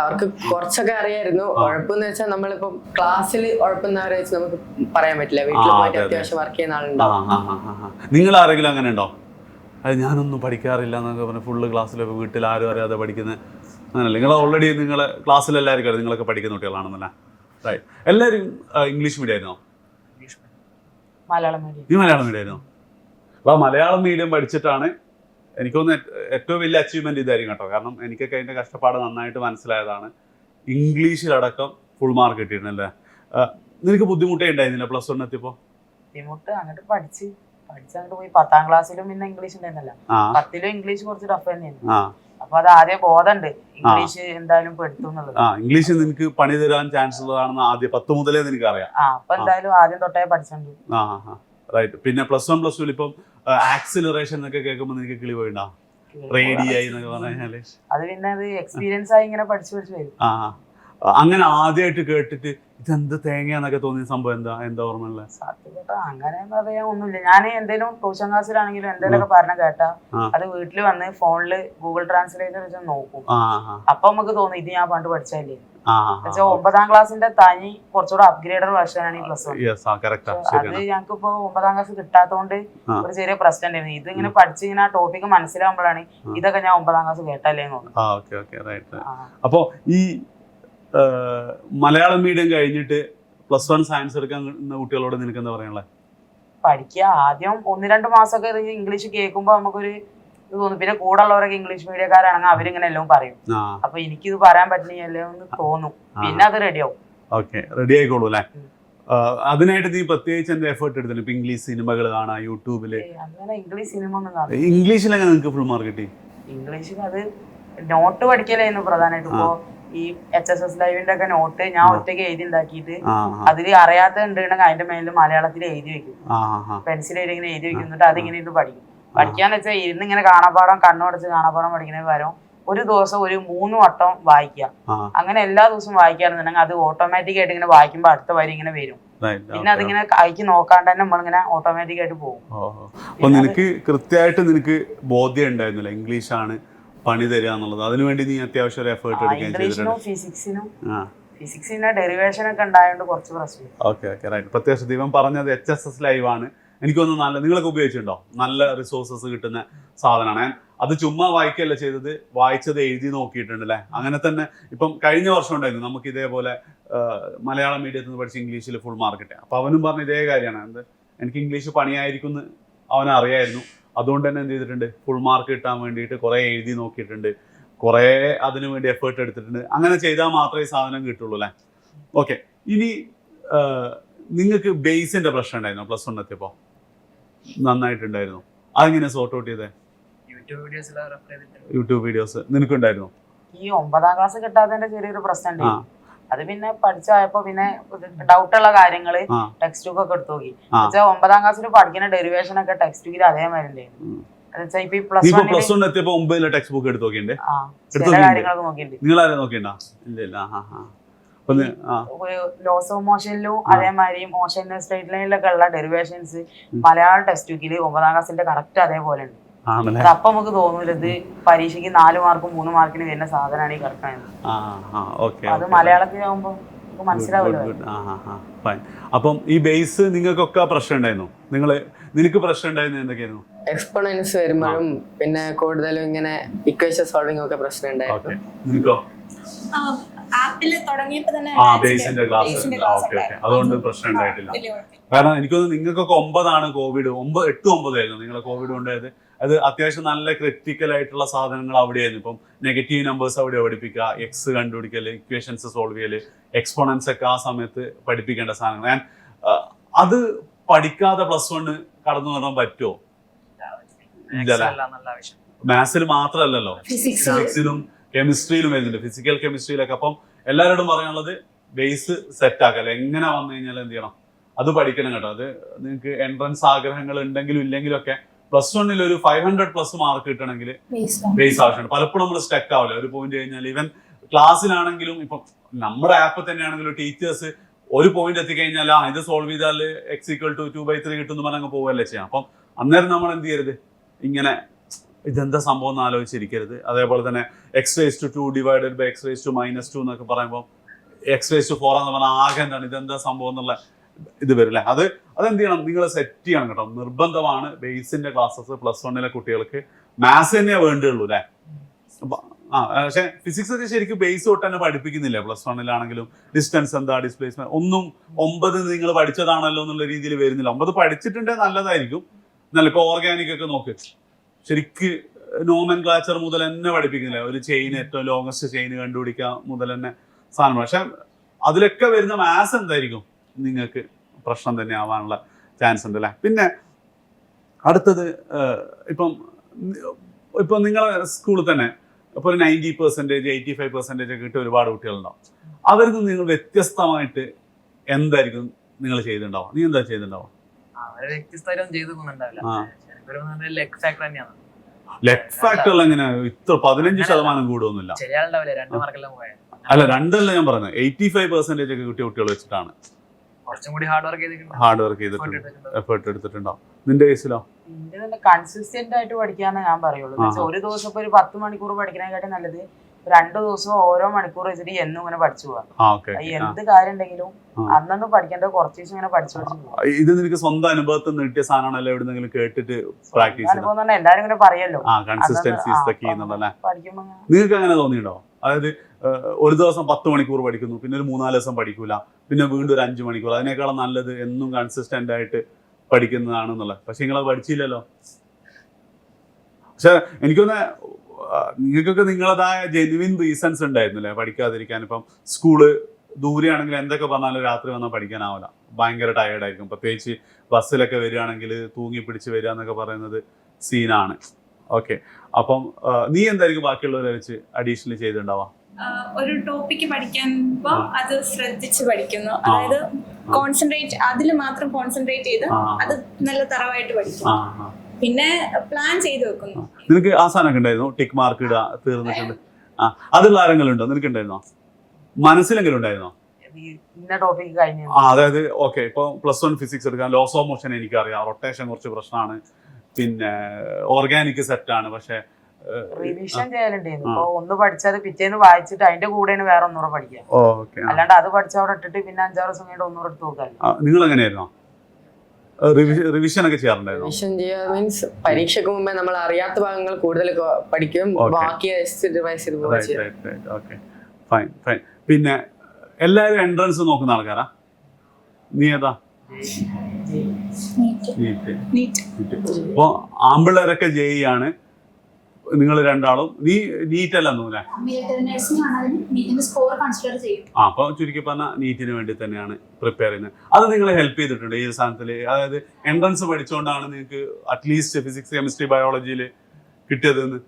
അവർക്ക് കുറച്ചൊക്കെ അറിയായിരുന്നു. ഉഴപ്പെന്ന് വെച്ചാൽ നമ്മളിപ്പോ ക്ലാസ്സിൽ ഉഴപ്പുന്നവരെ വെച്ച് നമുക്ക് പറയാൻ പറ്റില്ല. വീട്ടിൽ പോയിട്ട് അത്യാവശ്യം വർക്ക് ചെയ്യുന്ന ആളുണ്ടാവും. നിങ്ങൾ ആരെങ്കിലും അങ്ങനെ ഉണ്ടോ? അത് ഞാനൊന്നും പഠിക്കാറില്ല എന്നൊക്കെ പറഞ്ഞ് ഫുള്ള് ക്ലാസ്സിലൊക്കെ വീട്ടിൽ ആരും അറിയാതെ പഠിക്കുന്നത് അങ്ങനല്ല? നിങ്ങൾ ഓൾറെഡി നിങ്ങളെ ക്ലാസ്സിലെല്ലാവർക്കും അറിയാം നിങ്ങളൊക്കെ പഠിക്കുന്ന കുട്ടികളാണെന്നല്ലേ? റൈറ്റ്. എല്ലാവരും ഇംഗ്ലീഷ് മീഡിയം ആയിരുന്നോ? മലയാളം മീഡിയം. ഈ മലയാളം മീഡിയം ആയിരുന്നോ? അപ്പോൾ മലയാളം മീഡിയം പഠിച്ചിട്ടാണ് എനിക്കൊന്ന് ഏറ്റവും വലിയ അച്ചീവ്മെന്റ് ഇതായിരിക്കും കേട്ടോ. കാരണം എനിക്കൊക്കെ അതിന്റെ കഷ്ടപ്പാട് നന്നായിട്ട് മനസ്സിലായതാണ്. ഇംഗ്ലീഷിലടക്കം ഫുൾ മാർക്ക് കിട്ടിയിരുന്നല്ലേ? നിനക്ക് ബുദ്ധിമുട്ടേ ഉണ്ടായിരുന്നില്ല +1 എത്തിയപ്പോ? ബുദ്ധിമുട്ട് അങ്ങോട്ട് പഠിച്ചങ്ങോട്ട് പോയി. 10ാം ക്ലാസ്സിലും പിന്നെ ഇംഗ്ലീഷ് ഉണ്ടായിരുന്നല്ല. 10ലും ഇംഗ്ലീഷ് കുറച്ച് ടഫ് തന്നെയായിരുന്നു. അപ്പൊ അത് ആദ്യം ബോധമുണ്ട് ഇംഗ്ലീഷ് എന്തായാലും പെടുത്തും എന്നുള്ളത്. ഇംഗ്ലീഷ് നിനക്ക് പണി തരാൻ ചാൻസ് ഉള്ളതാണെന്ന് ആദ്യം 10 മുതലേ നിനക്ക് അറിയാം. അപ്പൊ എന്തായാലും ആദ്യം തൊട്ടേ പഠിച്ചോണ്ട്. റൈറ്റ്. പിന്നെ +1 +2 ഇപ്പം ആക്സിലറേഷൻ എന്നൊക്കെ കേൾക്കുമ്പോൾ നിനക്ക് കിളി പോയിണ്ടാ? റേഡിയായി എന്നൊക്കെ പറഞ്ഞാല് അത് പിന്നെ അത് എക്സ്പീരിയൻസ് ആയി ഇങ്ങനെ പഠിച്ചു വരും. അങ്ങനെ ആദ്യമായിട്ട് കേട്ടിട്ട് ഇതെന്ത് തേങ്ങന്നൊക്കെ തോന്നിയ സംഭവം എന്താ ഓർമ്മയുള്ള? സത്യപ്പെട്ട അങ്ങനെ പറയാൻ ഒന്നുമില്ല. ഞാൻ എന്തെങ്കിലും ട്യൂഷൻ ക്ലാസ്സിലാണെങ്കിലും എന്തെങ്കിലുമൊക്കെ പറഞ്ഞ കേട്ടാ അത് വീട്ടിൽ വന്ന് ഫോണില് ഗൂഗിൾ ട്രാൻസ്ലേറ്റർ വെച്ച് നോക്കും. അപ്പൊ നമുക്ക് തോന്നും ഇത് ഞാൻ പണ്ട് പഠിച്ചല്ലേ. 9ാം ക്ലാസ്സിന്റെ തനി കുറച്ചുകൂടെ അപ്ഗ്രേഡഡ് വെർഷനാണ് ഈ +1. അത് ഞങ്ങൾക്ക് ഇപ്പൊ 9ാം ക്ലാസ് കിട്ടാത്തതുകൊണ്ട് ഒരു ചെറിയ പ്രശ്നം ഉണ്ടായിരുന്നു. ഇത് ഇങ്ങനെ പഠിച്ച് ഇങ്ങനെ ആ ടോപ്പിക്ക് മനസ്സിലാവുമ്പോഴാണ് ഇതൊക്കെ ഞാൻ 9ാം ക്ലാസ് കേട്ടല്ലേ തോന്നുന്നു. അപ്പൊ ഈ മലയാളം മീഡിയം കഴിഞ്ഞിട്ട് +1 സയൻസ് എടുക്കാൻ കുട്ടികളോട് നിനക്ക് എന്താ പറയാനുള്ളത്? പഠിക്കുക. ആദ്യം 1-2 മാസമൊക്കെ ഇംഗ്ലീഷ് കേൾക്കുമ്പോ നമുക്കൊരു ഇത് തോന്നും. പിന്നെ കൂടെ ഉള്ളവരൊക്കെ ഇംഗ്ലീഷ് മീഡിയക്കാരാണെങ്കിൽ അവരിങ്ങനെ എല്ലാം പറയും. അപ്പൊ എനിക്കിത് പറയാൻ പറ്റില്ലല്ലോ എന്ന് തോന്നും. പിന്നെ അത് റെഡിയാവും. ഓക്കെ, റെഡി ആയിക്കോളൂ അല്ലേ? അതിനായിട്ട് നീ പ്രത്യേകിച്ച് എന്താ എഫേർട്ട് എടുത്തില്ല? ഇപ്പൊ ഇംഗ്ലീഷ് സിനിമകൾ കാണാ യൂട്യൂബില്? അങ്ങനെ ഇംഗ്ലീഷ് സിനിമ ഒന്നും കാണും. ഇംഗ്ലീഷിലൊക്കെ നിനക്ക് ഫുൾ മാർക്ക് കിട്ടി? ഇംഗ്ലീഷിൽ അത് നോട്ട് പഠിക്കലായിരുന്നു പ്രധാനമായിട്ട്. ഇപ്പൊ ഈ HSS ലൈവിന്റെ ഒക്കെ നോട്ട് ഞാൻ ഒറ്റയ്ക്ക് എഴുതി ഉണ്ടാക്കിയിട്ട് അതിൽ അറിയാത്ത ഉണ്ടെങ്കിൽ അതിന്റെ മേലിൽ മലയാളത്തിൽ എഴുതി വെക്കും. പെൻസിൽ ഇങ്ങനെ എഴുതി വെക്കും. എന്നിട്ട് അതിങ്ങനെ ഇരുന്ന് പഠിക്കും. പഠിക്കാന്ന് വെച്ചാൽ ഇരുന്ന് ഇങ്ങനെ കാണാപ്പാടം കണ്ണുടച്ച് കാണാപ്പാടം പഠിക്കുന്നതിന് പകരം ഒരു ദിവസം ഒരു 3 വട്ടം വായിക്കാം. അങ്ങനെ എല്ലാ ദിവസവും വായിക്കാന്നുണ്ടെങ്കിൽ അത് ഓട്ടോമാറ്റിക് ആയിട്ട് ഇങ്ങനെ വായിക്കുമ്പോൾ അടുത്ത വരി ഇങ്ങനെ വരും. പിന്നെ അതിങ്ങനെ അയക്കി നോക്കാണ്ട് തന്നെ നമ്മളിങ്ങനെ ഓട്ടോമാറ്റിക് ആയിട്ട് പോകും. അപ്പൊ നിനക്ക് കൃത്യമായിട്ട് നിനക്ക് ബോധ്യം ഉണ്ടായിരുന്നില്ല ഇംഗ്ലീഷാണ് പണി തരിക എന്നുള്ളത്. അതിനുവേണ്ടി നീ അത്യാവശ്യം ഒരു എഫേർട്ട് എടുക്കുകയും ചെയ്തിട്ടുണ്ട്. ഫിസിക്സിന് ഡെറിവേഷൻ ഒക്കെ ഉണ്ടായതുകൊണ്ട് കുറച്ച് പ്രശ്നം. Okay right. പ്രത്യേകിച്ച് ദീപൻ പറഞ്ഞത് HSS ലൈവാണ്. എനിക്കൊന്ന് നല്ല നിങ്ങളൊക്കെ ഉപയോഗിച്ചിട്ടുണ്ടോ? നല്ല റിസോഴ്സസ് കിട്ടുന്ന സാധനമാണ്. അത് ചുമ്മാ വായിക്കല്ല ചെയ്തത്, വായിച്ചത് എഴുതി നോക്കിയിട്ടുണ്ട് അല്ലേ? അങ്ങനെ തന്നെ ഇപ്പം കഴിഞ്ഞ വർഷം ഉണ്ടായിരുന്നു നമുക്ക് ഇതേപോലെ മലയാളം മീഡിയത്തിൽ നിന്ന് പഠിച്ച് ഇംഗ്ലീഷിൽ ഫുൾ മാർക്ക് കിട്ടുക. അപ്പോൾ അവനും പറഞ്ഞ ഇതേ കാര്യമാണ്, എന്ത് എനിക്ക് ഇംഗ്ലീഷ് പണിയായിരിക്കും എന്ന് അവനറിയായിരുന്നു. അതുകൊണ്ട് തന്നെ എന്ത് ചെയ്തിട്ടുണ്ട്, ഫുൾ മാർക്ക് കിട്ടാൻ വേണ്ടിയിട്ട് കുറേ എഴുതി നോക്കിയിട്ടുണ്ട്, കുറേ അതിനു വേണ്ടി എഫേർട്ട് എടുത്തിട്ടുണ്ട്. അങ്ങനെ ചെയ്താൽ മാത്രമേ ഈ സാധനം കിട്ടുള്ളൂ അല്ലേ? ഓക്കെ. ഇനി നിങ്ങൾക്ക് ബേസിന്റെ പ്രശ്നം ഉണ്ടായിരുന്നു പ്ലസ് 1 എത്തിയപ്പോൾ? നന്നായിട്ടുണ്ടായിരുന്നു. അതെങ്ങനെ സോർട്ട് ഔട്ട് ചെയ്തേ? യൂട്യൂബ് വീഡിയോസ് നിനക്കുണ്ടായിരുന്നു? ഈ 9ാം ക്ലാസ് കിട്ടാത്തതിന്റെ ചെറിയൊരു പ്രശ്നം. അത് പിന്നെ പഠിച്ചായപ്പോ പിന്നെ ഡൗട്ടുള്ള കാര്യങ്ങള് ടെക്സ്റ്റ് ബുക്ക് ഒക്കെ എടുത്തു നോക്കി. 9ാം ക്ലാസ്സിൽ പഠിക്കുന്ന ഡെറിവേഷൻ ഒക്കെ ടെക്സ്റ്റ് ബുക്കിൽ അതേമാതിരി പ്ലസ് 1 എത്തിയപ്പോ 9 ടെക്സ്റ്റ് ബുക്ക് എടുത്ത് നോക്കിണ്ടേ? കാര്യങ്ങളൊക്കെ നോക്കിയിട്ടുണ്ട്. നിങ്ങൾ ആരും നോക്കിണ്ടാ? ഇല്ല. ലോസ് ഓഫ് മോഷനിലും അതേമാതിരി മോഷൻ സ്ട്രേറ്റ് ലൈനിലൊക്കെ ഉള്ള ഡെറിവേഷൻസ് മലയാളം ടെക്സ്റ്റ് ബുക്കിൽ 9ാം ക്ലാസ്സിന്റെ കറക്റ്റ് അതേപോലെ ഉണ്ട്. അപ്പൊ നമുക്ക് തോന്നൂല ഇത് പരീക്ഷയ്ക്ക് 4 മാർക്കും 3 മാർക്കിന് വരുന്ന സാധനമാണ് ഈ കിടക്കുന്നത്. അത് മലയാളത്തിലാവുമ്പോ മനസ്സിലാവില്ല. അപ്പം ഈ ബേസ് നിങ്ങൾക്കൊക്കെ പ്രശ്നം ഉണ്ടായിരുന്നു? നിനക്ക് പ്രശ്നം ഉണ്ടായിരുന്നു എന്തൊക്കെയായിരുന്നു? എക്സ്പോണൻസ് വരുമ്പോഴും പിന്നെ കൂടുതലും ഇങ്ങനെ ഇക്വേഷൻ സോൾവിംഗ് ഒക്കെ പ്രശ്നം ഉണ്ടായിരുന്നു. നിനക്കോ? ആപ്പിൽ തുടങ്ങിയപ്പോ തന്നെ ബേസിന്റെ ക്ലാസ്. അതുകൊണ്ട് പ്രശ്നം ഉണ്ടായിട്ടില്ല. കാരണം എനിക്കൊന്ന് നിങ്ങൾക്കൊക്കെ 9 കോവിഡ് 8-9 ആയിരുന്നു നിങ്ങളെ കോവിഡ് ഉണ്ടായത്. അത് അത്യാവശ്യം നല്ല ക്രിറ്റിക്കൽ ആയിട്ടുള്ള സാധനങ്ങൾ അവിടെയായിരുന്നു. ഇപ്പം നെഗറ്റീവ് നമ്പേഴ്സ് അവിടെ പഠിപ്പിക്കുക, എക്സ് കണ്ടുപിടിക്കല്, ഇക്വേഷൻസ് സോൾവ് ചെയ്യല്, എക്സ്പോണൻസ് ഒക്കെ ആ സമയത്ത് പഠിപ്പിക്കേണ്ട സാധനങ്ങൾ. ഞാൻ അത് പഠിക്കാതെ പ്ലസ് 1 കടന്നു വരാൻ പറ്റുമോ? മാത്സിൽ മാത്രമല്ലല്ലോ, ഫിസിക്സിലും കെമിസ്ട്രിയിലും വരുന്നുണ്ട്, ഫിസിക്കൽ കെമിസ്ട്രിയിലൊക്കെ. അപ്പം എല്ലാവരോടും പറയാനുള്ളത് ബേസ് സെറ്റ് ആക്കല്ലേ. എങ്ങനെ വന്നു കഴിഞ്ഞാൽ എന്ത് ചെയ്യണം, അത് പഠിക്കണം കേട്ടോ. അത് നിങ്ങൾക്ക് എൻട്രൻസ് ആഗ്രഹങ്ങൾ ഉണ്ടെങ്കിലും ഇല്ലെങ്കിലും ഒക്കെ പ്ലസ് 1 ഒരു 500+ മാർക്ക് കിട്ടണമെങ്കിൽ ബേസ് ആവശ്യമുണ്ട്. പലപ്പോഴും നമ്മൾ സ്റ്റക്ക് ആവില്ല ഒരു പോയിന്റ് കഴിഞ്ഞാൽ. ഈവൻ ക്ലാസ്സിലാണെങ്കിലും ഇപ്പം നമ്മുടെ ആപ്പ് തന്നെയാണെങ്കിലും ടീച്ചേഴ്സ് ഒരു പോയിന്റ് എത്തിക്കഴിഞ്ഞാൽ ഇത് സോൾവ് ചെയ്താൽ x = 2/3 കിട്ടുമെന്ന് പറഞ്ഞങ്ങ് പോവല്ലേ ചെയ്യാം. അപ്പം അന്നേരം നമ്മൾ എന്ത് ചെയ്യരുത്, ഇങ്ങനെ ഇതെന്താ സംഭവം എന്ന് ആലോചിച്ചിരിക്കരുത്. അതേപോലെ തന്നെ x⁻² / x⁻² എന്നൊക്കെ പറയുമ്പോൾ x⁻4 എന്ന് പറഞ്ഞാൽ ആകെ എന്താണ് ഇതെന്താ സംഭവം എന്നുള്ള ഇത് വരില്ലേ. അതെന്ത് ചെയ്യണം, നിങ്ങൾ സെറ്റ് ചെയ്യണം കേട്ടോ. നിർബന്ധമാണ് ബേസിന്റെ ക്ലാസ്സസ് പ്ലസ് 1 കുട്ടികൾക്ക്. മാത്സ് തന്നെയാ വേണ്ടുള്ളൂ അല്ലേ? പക്ഷെ ഫിസിക്സ് ഒക്കെ ശരിക്കും ബേസ് തൊട്ട് തന്നെ പഠിപ്പിക്കുന്നില്ല പ്ലസ് 1 ഡിസ്റ്റൻസ് എന്താ, ഡിസ്പ്ലേസ്മെന്റ് ഒന്നും 9 നിങ്ങൾ പഠിച്ചതാണല്ലോ എന്നുള്ള രീതിയിൽ വരുന്നില്ല. 9 പഠിച്ചിട്ടുണ്ടെങ്കിൽ നല്ലതായിരിക്കും. എന്നാലും ഇപ്പൊ ഓർഗാനിക് ഒക്കെ നോക്ക്, ശരിക്ക് നോമൻക്ലാച്ചർ മുതൽ തന്നെ പഠിപ്പിക്കുന്നില്ല. ഒരു ചെയിൻ, ഏറ്റവും ലോങ്ങസ്റ്റ് ചെയിൻ കണ്ടുപിടിക്കുക മുതൽ തന്നെ സാധനം. പക്ഷെ അതിലൊക്കെ വരുന്ന മാത്സ് എന്തായിരിക്കും നിങ്ങൾക്ക് പ്രശ്നം തന്നെ ആവാനുള്ള ചാൻസ് ഉണ്ട് അല്ലേ? പിന്നെ അടുത്തത് ഇപ്പം നിങ്ങളെ സ്കൂളിൽ തന്നെ ഇപ്പോൾ ഒരു 90%, 85% ഒക്കെ കിട്ടിയ ഒരുപാട് കുട്ടികളുണ്ടാവും. അവരിൽ നിന്ന് നിങ്ങൾ വ്യത്യസ്തമായിട്ട് എന്തായിരിക്കും നിങ്ങൾ ചെയ്തിട്ടുണ്ടാവുക? നീ എന്താ ചെയ്തിട്ടുണ്ടാവുക? ലെഗ് ഫാക്ടർ എങ്ങനെ ഇത്ര 15% കൂടുമൊന്നുമില്ല. അല്ല, 2 ഞാൻ പറഞ്ഞത് 85% ഒക്കെ കിട്ടിയ കുട്ടികൾ വെച്ചിട്ടാണ്. ഹാർഡ് വർക്ക് ചെയ്തിട്ടുണ്ട്, എഫേർട്ട് എടുത്തിട്ടുണ്ടാവും. നിന്റെ കേസിലോ? കൺസിസ്റ്റന്റ് ആയിട്ട് പഠിക്കാന്ന് ഞാൻ പറയുള്ളൂ. ഒരു ദിവസം ഇപ്പൊ ഒരു 10 മണിക്കൂർ പഠിക്കുന്നതിനെക്കാട്ടും നല്ലത് 2 ദിവസം ഓരോ മണിക്കൂർ വെച്ചിട്ട് എന്നും ഇങ്ങനെ പഠിച്ചു പോവാം. എന്ത് കാര്യം ഉണ്ടെങ്കിലും അന്നു പഠിക്കേണ്ടത് കുറച്ച് ദിവസം ഇങ്ങനെ പഠിച്ചു പോവാം. ഇത് നിനക്ക് സ്വന്തം അനുഭവത്തിൽ നിന്ന് കിട്ടിയ സാധനമാണല്ലോ, എവിടെന്നെങ്കിലും കേട്ടിട്ട് പ്രാക്ടീസ് അനുഭവം എല്ലാരും ഇങ്ങനെ പറയല്ലോ. പഠിക്കുമ്പോ നിങ്ങൾക്ക് അങ്ങനെ തോന്നിയിട്ടുണ്ടോ? അതായത് ഒരു ദിവസം 10 മണിക്കൂർ പഠിക്കുന്നു, പിന്നെ ഒരു 3-4 ദിവസം പഠിക്കൂല, പിന്നെ വീണ്ടും ഒരു 5 മണിക്കൂർ. അതിനേക്കാളും നല്ലത് എന്നും കൺസിസ്റ്റന്റ് ആയിട്ട് പഠിക്കുന്നതാണെന്നുള്ളത്. പക്ഷെ നിങ്ങളത് പഠിച്ചില്ലല്ലോ. പക്ഷെ എനിക്കൊന്ന് നിങ്ങൾക്കൊക്കെ നിങ്ങളതായ ജെന്യുവിൻ റീസൺസ് ഉണ്ടായിരുന്നില്ലേ പഠിക്കാതിരിക്കാൻ. ഇപ്പം സ്കൂള് ദൂരെയാണെങ്കിൽ എന്തൊക്കെ പറഞ്ഞാലും രാത്രി വന്നാൽ പഠിക്കാനാവില്ല, ഭയങ്കര ടയേർഡായിരിക്കും. പ്രത്യേകിച്ച് ബസ്സിലൊക്കെ വരികയാണെങ്കിൽ തൂങ്ങി പിടിച്ച് വരിക എന്നൊക്കെ പറയുന്നത് സീനാണ്. ഓക്കെ, അപ്പം നീ എന്തായിരിക്കും ബാക്കിയുള്ളവരെ വെച്ച് അഡീഷണലി ചെയ്തിട്ടുണ്ടാവാ? ഒരു ടോപ്പിക്ക് പഠിക്കുമ്പോൾ അത് ശ്രദ്ധിച്ച് പഠിക്കുന്നു. അതായത് കോൺസെൻട്രേറ്റ്, അതിൽ മാത്രം കോൺസെൻട്രേറ്റ് ചെയ്ത് അത് നല്ല തറവായിട്ട് പഠിക്കും. പിന്നെ പ്ലാൻ ചെയ്ത് വെക്കുന്നു. നിനക്ക് ആ സാധനമൊക്കെ ഉണ്ടായിരുന്നു, ടിക്ക് മാർക്ക് ഇടുക തീർന്നിട്ടുണ്ട്? അതുള്ള ആരെങ്കിലും ഉണ്ടോ നിനക്ക്? ഉണ്ടായിരുന്നോ മനസ്സിലെങ്കിലും ഉണ്ടായിരുന്നോ? ഇന്ന ടോപ്പിക് കഴിഞ്ഞു. അതായത് ഓക്കെ, ഇപ്പൊ +1 ഫിസിക്സ് എടുക്കാൻ, ലോസ് ഓഫ് മോഷൻ എനിക്കറിയാം, റൊട്ടേഷൻ കുറച്ച് പ്രശ്നമാണ്, പിന്നെ ഓർഗാനിക് സെറ്റ് ആണ്, പക്ഷെ റിവിഷൻ ചെയ്യലുണ്ടായിരുന്നു. ഇപ്പൊ ഒന്ന് പഠിച്ചത് പിറ്റേന്ന് വായിച്ചിട്ട് അതിന്റെ കൂടെയാണ് വേറെ ഒന്നുകൂടെ പഠിക്കുക. അല്ലാണ്ട് അത് പഠിച്ച അവിടെ ഇട്ടിട്ട് പിന്നെ 5-6 ദിവസം കഴിഞ്ഞിട്ട് ഒന്നുകൂടെ എടുത്ത് നോക്കാം. നിങ്ങൾ എങ്ങനെയായിരുന്നോ റിവിഷൻ ഒക്കെ ചെയ്യാറുണ്ടായിരുന്നു? റിവിഷൻ ചെയ്യുക മീൻസ് പരീക്ഷയ്ക്ക് മുമ്പേ നമ്മൾ അറിയാത്ത ഭാഗങ്ങൾ കൂടുതൽ പഠിക്കും, ബാക്കി റിവൈസ് ചെയ്ത് പോവുക. Fine fine. പിന്നെ എല്ലാവരും എൻട്രൻസ് നോക്കുന്ന ആൾക്കാരാ? നീ ഏതാ? നീറ്റ്. അപ്പൊ ആമ്പിള്ളേരൊക്കെ JEE ആണ്, നിങ്ങൾ രണ്ടാളും. നീ നീറ്റ് അല്ല തോന്നുന്നല്ലേ? അപ്പൊ ചുരുക്കി പറഞ്ഞ നീറ്റിന് വേണ്ടി തന്നെയാണ് പ്രിപ്പയർ ചെയ്യുന്നത്. അത് നിങ്ങളെ ഹെൽപ്പ് ചെയ്തിട്ടുണ്ട് ഈ സാധനത്തില്? അതായത് എൻട്രൻസ് പഠിച്ചുകൊണ്ടാണ് നിങ്ങൾക്ക് അറ്റ്ലീസ്റ്റ് ഫിസിക്സ്, കെമിസ്ട്രി, ബയോളജിയിൽ കിട്ടിയതെന്ന്?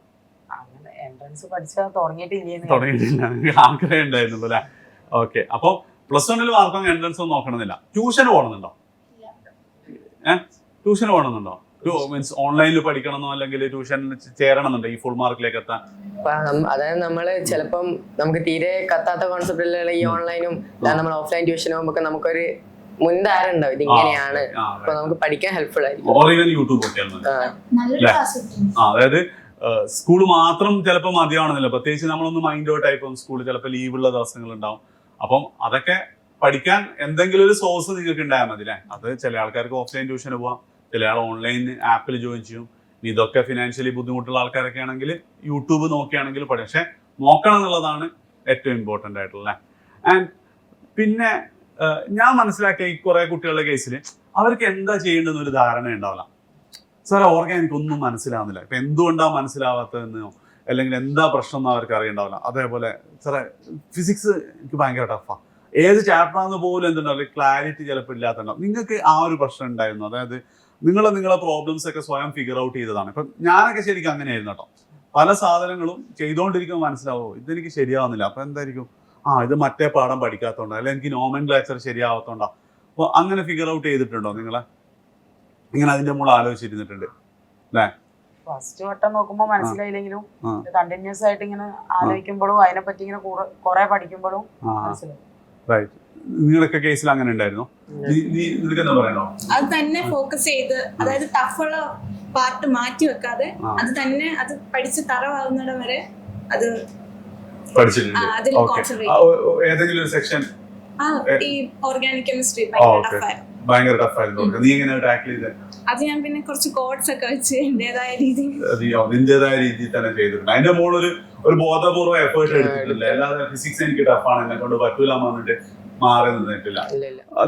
എൻട്രൻസ് പഠിച്ചാൽ തുടങ്ങിയിട്ടില്ല, ആഗ്രഹം ഉണ്ടായിരുന്നു അല്ലെ? ഓക്കെ. അപ്പൊ +1 മാർക്കൊന്നും എൻട്രൻസ് ഒന്നും നോക്കണമെന്നില്ല. ട്യൂഷന് പോകണമെന്നുണ്ടോ? ട്യൂഷന് പോകണമെന്നുണ്ടോ? മീൻസ് ഓൺലൈനിൽ പഠിക്കണമെന്നോ അല്ലെങ്കിൽ ട്യൂഷൻ ചേരണമെന്നുണ്ടോ ഈ ഫുൾ മാർക്കിലേക്ക് എത്താൻ? അതായത് നമ്മള് ചിലപ്പം നമുക്ക് തീരെ കത്താത്ത കോൺസെപ്റ്റിലുള്ള ഈ ഓൺലൈനും നമ്മൾ ഓഫ്ലൈൻ ട്യൂഷനും പോകുമ്പോ നമുക്കൊരു മുൻധാരണ ഉണ്ടാവും, ഇത് ഇങ്ങനെയാണ്, അപ്പൊ നമുക്ക് പഠിക്കാൻ ഹെൽപ്ഫുൾ ആയിരിക്കും. യൂട്യൂബ് അതായത് സ്കൂൾ മാത്രം ചിലപ്പോൾ മതിയാവണമെന്നില്ല, പ്രത്യേകിച്ച് നമ്മളൊന്ന് മൈൻഡ് ഔട്ട് ആയിപ്പോൾ സ്കൂളിൽ ചിലപ്പോൾ ലീവുള്ള ദിവസങ്ങൾ ഉണ്ടാവും. അപ്പം അതൊക്കെ പഠിക്കാൻ എന്തെങ്കിലും ഒരു സോഴ്സ് നിങ്ങൾക്ക് ഉണ്ടായാൽ മതി അല്ലേ? അത് ചില ആൾക്കാർക്ക് ഓഫ്ലൈൻ ട്യൂഷന് പോവാം, ചില ആൾ ഓൺലൈൻ ആപ്പിൽ ജോയിൻ ചെയ്യും. ഇതൊക്കെ ഫിനാൻഷ്യലി ബുദ്ധിമുട്ടുള്ള ആൾക്കാരൊക്കെ ആണെങ്കിൽ യൂട്യൂബ് നോക്കിയാണെങ്കിൽ പഠിക്കും. പക്ഷെ നോക്കണം എന്നുള്ളതാണ് ഏറ്റവും ഇമ്പോർട്ടൻ്റ് ആയിട്ടുള്ളത്. ആൻഡ് പിന്നെ ഞാൻ മനസ്സിലാക്കിയ ഈ കുറേ കുട്ടികളുടെ കേസിൽ അവർക്ക് എന്താ ചെയ്യേണ്ടെന്ന് ഒരു ധാരണ ഉണ്ടാവില്ല. സാറേ ഓർഗാനിക് ഒന്നും മനസ്സിലാവുന്നില്ല, ഇപ്പം എന്തുകൊണ്ടാണ് മനസ്സിലാവാത്തതെന്നോ അല്ലെങ്കിൽ എന്താ പ്രശ്നം എന്ന് അവർക്ക് അറിയണ്ടാവില്ല. അതേപോലെ സാറേ ഫിസിക്സ് എനിക്ക് ഭയങ്കര ടഫാണ്, ഏത് ചാപ്റ്ററാണെന്ന് പോലും എന്തുണ്ടാവില്ല, ക്ലാരിറ്റി ചിലപ്പോൾ ഇല്ലാത്തുണ്ടാവും. നിങ്ങൾക്ക് ആ ഒരു പ്രശ്നം ഉണ്ടായിരുന്നു? അതായത് നിങ്ങളെ പ്രോബ്ലംസ് ഒക്കെ സ്വയം ഫിഗർ ഔട്ട് ചെയ്തതാണ്. ഇപ്പം ഞാനൊക്കെ ശരിക്കും അങ്ങനെയായിരുന്നു കേട്ടോ. പല സാധനങ്ങളും ചെയ്തുകൊണ്ടിരിക്കുമ്പോൾ മനസ്സിലാവോ ഇതെനിക്ക് ശരിയാവുന്നില്ല, അപ്പം എന്തായിരിക്കും, ഇത് മറ്റേ പാഠം പഠിക്കാത്തതുകൊണ്ടോ അല്ലെങ്കിൽ എനിക്ക് നോമൻക്ലേച്ചർ ശരിയാവാത്തതുകൊണ്ടോ? അപ്പോൾ അങ്ങനെ ഫിഗർ ഔട്ട് ചെയ്തിട്ടുണ്ടോ നിങ്ങളെ? ഇങ്ങനെ അതിന്റെ മുകളിൽ ആലോചിച്ചിരുന്നിട്ടുണ്ട് അല്ലേ? ഫസ്റ്റ് വട്ടം നോക്കുമ്പോൾ മനസ്സിലായില്ലെങ്കിലും കണ്ടിന്യൂസ് ആയിട്ട് ഇങ്ങനെ ആലോചിക്കുമ്പോഴും അതിനെപ്പറ്റി ഇങ്ങനെ കുറെ പഠിക്കുമ്പോഴും മനസ്സിലായി. റൈറ്റ്. നിങ്ങളൊക്കെ കേസിൽ അങ്ങനെ ഉണ്ടായിരുന്നു? അത് തന്നെ ഫോക്കസ് ചെയ്ത്, അതായത് ടഫുള്ള പാർട്ട് മാറ്റി വെക്കാതെ അത് തന്നെ അത് പഠിച്ച് തറവാകുന്നിടം വരെ അത് അതിൽ കോൺസെൻട്രേറ്റ്. ഏതെങ്കിലും ഒരു സെക്ഷൻ ഈ ഓർഗാനിക് കെമിസ്ട്രി ഭയങ്കര ടഫായിരുന്നു. നീ എങ്ങനെ ടാക്കിൾ ചെയ്തത്? അത് ഞാൻ പിന്നെ കുറച്ച് കോഡ്സ് ഒക്കെ വെച്ച് എന്റേതായ രീതിയിൽ തന്നെ ചെയ്തിട്ടുണ്ട്. അതിന്റെ മുകളിൽ ഒരു ബോധപൂർവ്വം എഫേർട്ട് എടുത്തിട്ടില്ല. അല്ലാതെ ഫിസിക്സ് എനിക്ക് ടഫാണ്, എന്നെ കൊണ്ട് പറ്റൂല പറഞ്ഞിട്ട് മാറി നിന്നിട്ടില്ല.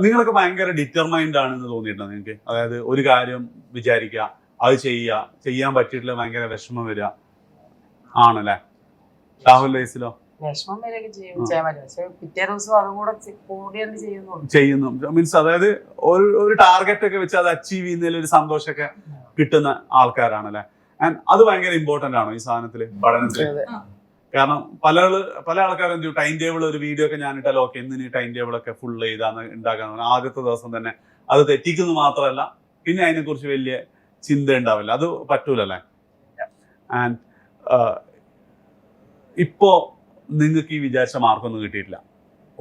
നിങ്ങളൊക്കെ ഭയങ്കര ഡിറ്റർമൈൻഡ് ആണെന്ന് തോന്നിയിട്ടുണ്ടോ നിങ്ങൾക്ക്? അതായത് ഒരു കാര്യം വിചാരിക്കുക, അത് ചെയ്യാൻ പറ്റിയിട്ടില്ല, ഭയങ്കര വിഷമം വരിക ആണല്ലേ? രാഹുൽ വയസ്സിലോ? വിഷമം വരെയൊക്കെ ചെയ്യാൻ പറ്റും, പക്ഷെ പിറ്റേ ദിവസം അതും കൂടെ ചെയ്യുന്നു. മീൻസ് അതായത് ഒരു ടാർഗറ്റ് ഒക്കെ വെച്ച് അത് അച്ചീവ് ചെയ്യുന്നതിൽ ഒരു സന്തോഷമൊക്കെ കിട്ടുന്ന ആൾക്കാരാണല്ലേ? ആൻഡ് അത് ഭയങ്കര ഇമ്പോർട്ടന്റ് ആണോ ഈ സാധനത്തില്, പഠനത്തില്? കാരണം പല ആൾക്കാരും എന്ത് ചെയ്യും, ടൈം ടേബിൾ ഒരു വീഡിയോ ഒക്കെ ഞാൻ ഇട്ടാലോ ഓക്കെ ഇന്ന് ടൈം ടേബിൾ ഒക്കെ ഫുൾ ചെയ്താന്ന് ഉണ്ടാക്കാൻ ആദ്യത്തെ ദിവസം തന്നെ അത് തെറ്റിക്കുന്നു മാത്രമല്ല പിന്നെ അതിനെക്കുറിച്ച് വലിയ ചിന്ത ഉണ്ടാവില്ല. അത് പറ്റൂലല്ലേ? ആൻഡ് ഇപ്പോ നിങ്ങൾക്ക് ഈ വിചാരിച്ച മാർക്കൊന്നും കിട്ടിയിട്ടില്ല,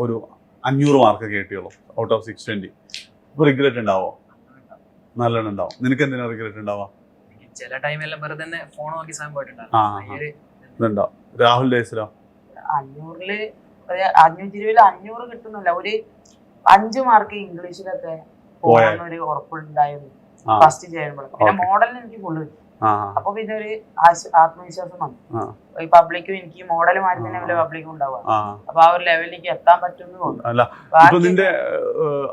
ഒരു 500 മാർക്ക് കിട്ടിയുള്ളൂ ഔട്ട് ഓഫ് 620. ഇപ്പൊ റിഗ്രറ്റ് ഉണ്ടാവോ? നല്ലോണം ഉണ്ടാവും. നിനക്ക് എന്തിനാ റിഗ്രറ്റ് ഉണ്ടാവാ? ചില ടൈമെല്ലാം വെറുതെ തന്നെ ഫോൺ നോക്കി സമയം പോയിട്ടുണ്ടാവും. രാഹുൽ ഡേസിലോ? 500 520 കിട്ടുന്നില്ല, ഒരു 5 മാർക്ക് ഇംഗ്ലീഷിലൊക്കെ ഒരു ഉറപ്പുണ്ടായിരുന്നു ഫസ്റ്റ് ചെയ്യുമ്പോൾ. പിന്നെ മോഡലിന് എനിക്ക് ഫുള്ള് കിട്ടും, അപ്പൊ പിന്നെ ഒരു ആത്മവിശ്വാസം വന്നു. ഈ പബ്ലിക്കും എനിക്ക് മോഡൽ മാറി തന്നെ വല്ല പബ്ലിക്കും ഉണ്ടാവുക, അപ്പൊ ആ ഒരു ലെവലിലേക്ക് എത്താൻ പറ്റുമെന്ന് തോന്നുന്നു. നിന്റെ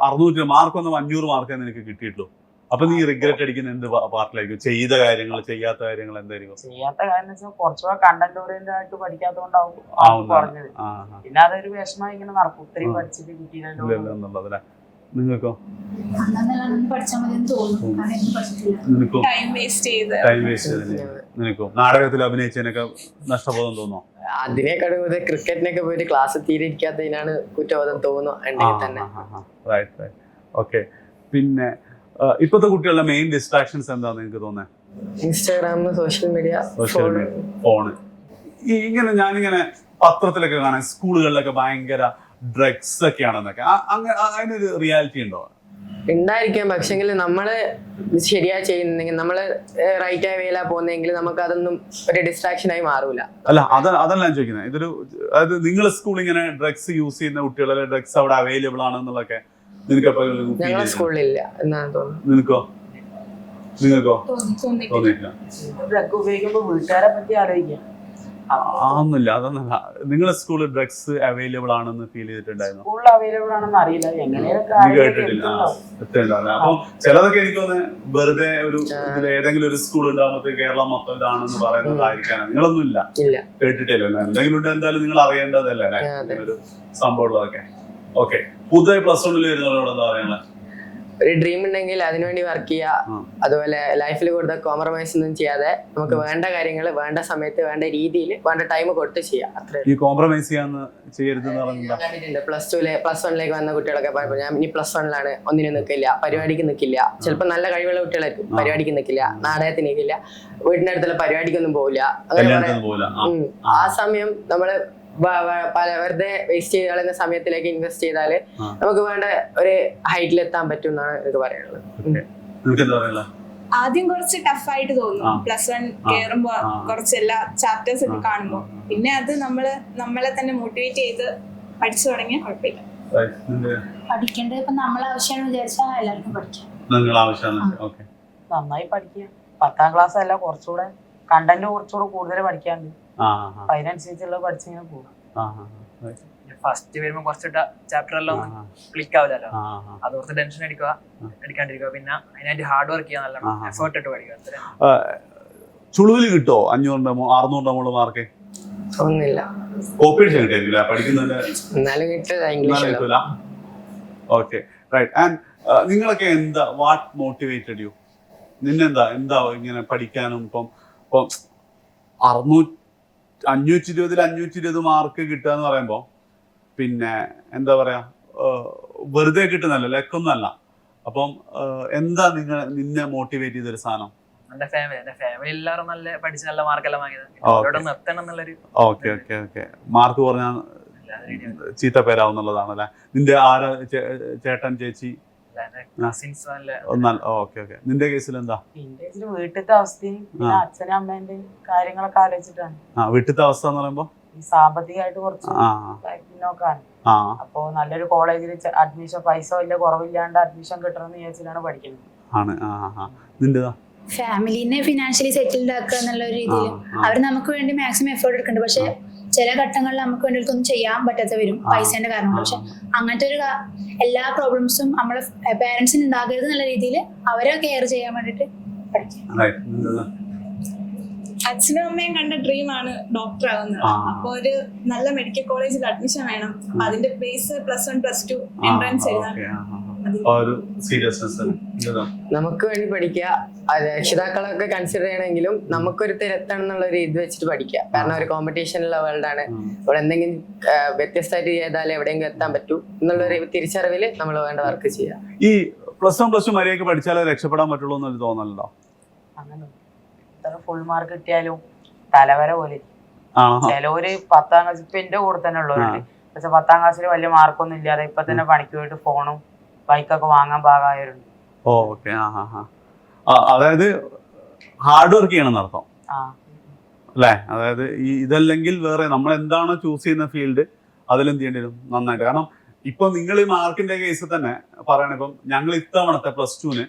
600 മാർക്കൊന്നും 500 മാർക്ക് നിനക്ക് കിട്ടിയിട്ടുള്ളൂ. അപ്പൊ നീ റിഗ്രറ്റ് അടിക്കുന്ന എന്ത് പാർട്ടിലായിരിക്കും? ചെയ്ത കാര്യങ്ങൾ ചെയ്യാത്ത കാര്യങ്ങൾ എന്തായിരിക്കും? ചെയ്യാത്ത കാര്യം വെച്ചാൽ കുറച്ചുകൂടെ കണ്ടന്റ് ഓറിയന്റഡ് ആയിട്ട് പഠിക്കാത്തതുകൊണ്ടാവും പറഞ്ഞത്. പിന്നെ അതൊരു വിഷമം ഇങ്ങനെ നടക്കും, ഇത്രയും പഠിച്ചിട്ട് കിട്ടിയില്ലല്ലോ. നിങ്ങൾക്കോ? ടൈം വേസ്റ്റ് ചെയ്ത് നിനക്കോ നാടകത്തിൽ അഭിനയിച്ചതിനൊക്കെ നഷ്ടബോധം തോന്നുന്നു? അതിനേക്കാളും കൂടുതൽ ക്രിക്കറ്റിനൊക്കെ പോയിട്ട് ക്ലാസ് തീരെ ഇരിക്കാത്തതിനാണ് കുറ്റബോധം തോന്നുന്നു. ഓക്കെ. പിന്നെ ഇപ്പോഴത്തെ കുട്ടികളുടെ മെയിൻ ഡിസ്ട്രാക്ഷൻസ് എന്താന്ന് നിങ്ങൾക്ക് തോന്നുന്നത്? Instagram, social media, phone. ഇങ്ങനെ ഞാനിങ്ങനെ പത്രത്തിലൊക്കെ കാണാൻ സ്കൂളുകളിലൊക്കെ ഭയങ്കര ഡ്രഗ്സ് ഒക്കെയാണെന്നൊക്കെ, അങ്ങനെ അതിനൊരു റിയാലിറ്റി ഉണ്ടോ? ഉണ്ടായിരിക്കാം. പക്ഷെങ്കിൽ നമ്മള് ശരിയായി ചെയ്യുന്നെങ്കിൽ, നമ്മള് റൈറ്റ് ആയ വേല പോകുന്നെങ്കിൽ നമുക്ക് അതൊന്നും ഒരു ഡിസ്ട്രാക്ഷൻ ആയി മാറൂല. അല്ല, അതല്ല ഞാൻ ചോദിക്കുന്നത്. ഇതൊരു, അതായത് നിങ്ങളെ സ്കൂളിൽ ഇങ്ങനെ ഡ്രഗ്സ് യൂസ് ചെയ്യുന്ന കുട്ടികൾ, ഡ്രഗ്സ് അവിടെ അവൈലബിൾ ആണെന്നുള്ളതൊക്കെ നിനക്ക് ഞങ്ങളെ സ്കൂളിലില്ല എന്നാണ് തോന്നുന്നു. നിനക്കോ തോന്നിയില്ല? ഡ്രഗ് ഉപയോഗിക്കുമ്പോ വീട്ടുകാരെ പറ്റി ആലോചിക്കാം. ആവുന്നില്ല, അതൊന്നല്ല. നിങ്ങളെ സ്കൂളിൽ ഡ്രഗ്സ് അവൈലബിൾ ആണെന്ന് ഫീൽ ചെയ്തിട്ടുണ്ടായിരുന്നു? സ്കൂളിൽ അവൈലബിൾ ആണെന്ന് അറിയില്ല, കേട്ടിട്ടില്ല. അപ്പം ചിലതൊക്കെ എനിക്ക് തോന്നുന്നത് വെറുതെ ഒരു ഏതെങ്കിലും ഒരു സ്കൂൾ ഉണ്ടാകുമ്പോൾ കേരളം മൊത്തം ഇതാണെന്ന് പറയുന്നതായിരിക്കാനാണ്. നിങ്ങളൊന്നും ഇല്ല, കേട്ടിട്ടില്ല. എന്തെങ്കിലും ഉണ്ട്, എന്തായാലും നിങ്ങൾ അറിയേണ്ടതല്ലേ ഒരു സംഭവമുള്ളതൊക്കെ. ഓക്കെ, പുതുതായി +1 വരുന്നവരോട് എന്താ പറയാനുള്ളത്? ഒരു ഡ്രീം ഉണ്ടെങ്കിൽ അതിനുവേണ്ടി വർക്ക് ചെയ്യുക. അതുപോലെ ലൈഫിൽ കൂടുതൽ കോംപ്രമൈസ് ഒന്നും ചെയ്യാതെ നമുക്ക് വേണ്ട കാര്യങ്ങൾ വേണ്ട സമയത്ത് വേണ്ട രീതിയിൽ വേണ്ട ടൈം കൊടുത്ത് ചെയ്യാം. അത്രേ. ഈ കോംപ്രമൈസ് ചെയ്യരുതെന്ന് പറഞ്ഞിട്ടുണ്ട്. +1 വന്ന കുട്ടികളൊക്കെ പറയുമ്പോൾ ഞാൻ ഇനി +1 ഒന്നിനും നിൽക്കില്ല, പരിപാടിക്ക് നിൽക്കില്ല. ചിലപ്പോൾ നല്ല കഴിവുള്ള കുട്ടികളായിരിക്കും, പരിപാടിക്ക് നിൽക്കില്ല, നാടകത്തിന് നിൽക്കില്ല, വീടിന്റെ അടുത്തുള്ള പരിപാടിക്കൊന്നും പോവില്ല. അങ്ങനെ ആ സമയം നമ്മള് വെറുതെ വേസ്റ്റ് ചെയ്ത് കളയുന്ന സമയത്തിലേക്ക് ഇൻവെസ്റ്റ് ചെയ്താല് നമുക്ക് വേണ്ട ഒരു ഹൈറ്റിൽ എത്താൻ പറ്റും എന്നാണ് എനിക്ക് പറയാനുള്ളത്. ആദ്യം കുറച്ച് ടഫായിട്ട് തോന്നും +1 കയറുമ്പോ, കുറച്ച് എല്ലാ ചാപ്റ്റേഴ്സ് ഒക്കെ കാണുമ്പോ. പിന്നെ അത് നമ്മളെ തന്നെ മോട്ടിവേറ്റ് ചെയ്ത് പഠിച്ചു തുടങ്ങിയാൽ കുഴപ്പമില്ല. പഠിക്കേണ്ടത് ഇപ്പൊ നമ്മളെ ആവശ്യമാണെന്ന് വിചാരിച്ചാൽ എല്ലാവർക്കും പഠിക്കാം. നന്നായി പഠിക്കുക. 10ാം ക്ലാസ് അല്ല, കുറച്ചുകൂടെ കണ്ടന്റ് കുറച്ചുകൂടെ കൂടുതൽ പഠിക്കാണ്ട്. അതിനനുസരിച്ചുള്ള പഠിച്ചിങ്ങനെ പോകും. ഫസ്റ്റ് വരുമ്പോ കുറച്ച് ചാപ്റ്റർ എല്ലാം ഒന്നും ക്ലിക്ക് ആവില്ലല്ലോ, അതോർത്ത് ടെൻഷൻ അടിക്കാണ്ടിരിക്കുക. പിന്നെ അതിനായിട്ട് ഹാർഡ് വർക്ക് ചെയ്യാൻ നല്ല എഫേർട്ട് ഇട്ട് പഠിക്കുക. ചുളുവിൽ കിട്ടോ 500 600 മുകളിൽ മാർക്ക്? ഒന്നുമില്ല, കോപ്പി അടിച്ചാൽ കിട്ടില്ല പഠിക്കുന്നതിന്റെ. Okay, right. ആൻഡ് നിങ്ങളൊക്കെ എന്താ, വാട്ട് മോട്ടിവേറ്റഡ് യു? നിന്നെന്താ ഇങ്ങനെ പഠിക്കാനും? ഇപ്പം 520 മാർക്ക് കിട്ടുക എന്ന് പറയുമ്പോ പിന്നെ എന്താ പറയാ, വെറുതെ കിട്ടുന്നല്ല, ലക്കൊന്നല്ല. അപ്പം എന്താ നിന്നെ മോട്ടിവേറ്റ് ചെയ്തൊരു സാധനം? എന്റെ ഫാമിലി എല്ലാവരും നല്ല പഠിച്ച് നല്ല മാർക്കെല്ലാം വാങ്ങിയത്. നിർത്തണം എന്നുള്ളൊരു. ഓക്കെ. മാർക്ക് പറഞ്ഞാൽ ചീത്ത പേരാവുന്നുള്ളതാണല്ലേ? നിന്റെ ആരാ, ചേട്ടൻ, ചേച്ചി? ഓക്കെ. നിന്റെ കേസിൽ എന്താ? വീട്ടിലത്തെ അവസ്ഥയും അച്ഛനും അമ്മേന്റെ കാര്യങ്ങളൊക്കെ ആലോചിച്ചിട്ടാണ്. വീട്ടിലത്തെ അവസ്ഥ എന്ന് പറയുമ്പോ സാമ്പത്തികമായിട്ട് കുറച്ച് പിന്നോക്കാണ്. അപ്പൊ നല്ലൊരു കോളേജിൽ അഡ്മിഷൻ, പൈസ വലിയ കുറവില്ലാണ്ട് അഡ്മിഷൻ കിട്ടണമെന്ന് വിചാരിച്ചിട്ടാണ് പഠിക്കുന്നത്. നിന്റെതാ? ഫാമിലിനെ ഫിനാൻഷ്യലി സെറ്റിൽഡ് ആക്കുക എന്നുള്ള രീതിയിൽ അവർ നമുക്ക് വേണ്ടി മാക്സിമം എഫേർട്ട് എടുക്കുന്നുണ്ട്. പക്ഷെ ചില ഘട്ടങ്ങളിൽ നമുക്ക് വേണ്ടി ഒന്നും ചെയ്യാൻ പറ്റാത്ത വരും, പൈസേന്റെ കാരണം. പക്ഷെ അങ്ങനത്തെ ഒരു എല്ലാ പ്രോബ്ലംസും നമ്മളെ പേരൻസിന് ഉണ്ടാകരുത് എന്നുള്ള രീതിയിൽ അവരെ കെയർ ചെയ്യാൻ വേണ്ടിട്ട് പഠിക്കാം. അച്ഛനും അമ്മയും കണ്ട ഡ്രീമാണ് ഡോക്ടർ ആവുന്നത്. അപ്പൊ ഒരു നല്ല മെഡിക്കൽ കോളേജിൽ അഡ്മിഷൻ വേണം. അതിന്റെ ബേസ് +1 +2 എൻട്രൻസ് എഴുതാൻ. നമുക്ക് വേണ്ടി പഠിക്കുക. രക്ഷിതാക്കളൊക്കെ കൺസിഡർ ചെയ്യണമെങ്കിലും നമുക്കൊരു എത്തണം എന്നുള്ള ഒരു ഇത് വെച്ചിട്ട് പഠിക്കുക. കാരണം ഒരു കോമ്പറ്റീഷനുള്ള വേൾഡാണ്. ഇവിടെ എന്തെങ്കിലും വ്യത്യസ്തമായിട്ട് ചെയ്താലേ എവിടെയെങ്കിലും എത്താൻ പറ്റൂ എന്നുള്ളൊരു തിരിച്ചറിവിൽ നമ്മൾ വേണ്ട വർക്ക് ചെയ്യുക. ഈ +1 +2 മര്യാദയ്ക്ക് പഠിച്ചാലേ രക്ഷപ്പെടാൻ പറ്റുള്ളൂ എന്നൊരു തോന്നലുണ്ടോ? അങ്ങനെ ഫുൾ മാർക്ക് കിട്ടിയാലും തലവര പോലെ. ചിലവര് 10ാം ക്ലാസ്, ഇപ്പൊ എന്റെ കൂടെ തന്നെ ഉള്ളവരുണ്ട്. പക്ഷെ 10ാം ക്ലാസ്സിൽ വലിയ മാർക്കൊന്നും ഇല്ലാതെ ഇപ്പൊ തന്നെ പണിക്ക് പോയിട്ട് ഫോണും ബൈക്കൊക്കെ വാങ്ങാൻ പാകമായവരുണ്ട്. ഓക്കെ. അതായത് ഹാർഡ് വർക്ക് ചെയ്യണം എന്നർത്ഥം അല്ലേ? അതായത് ഇതല്ലെങ്കിൽ വേറെ നമ്മൾ എന്താണോ ചൂസ് ചെയ്യുന്ന ഫീൽഡ് അതിലെന്ത് ചെയ്യേണ്ടി വരും നന്നായിട്ട്. കാരണം ഇപ്പൊ നിങ്ങൾ ഈ മാർക്കിന്റെ കേസിൽ തന്നെ പറയണ, ഇപ്പം ഞങ്ങൾ ഇത്തവണത്തെ +2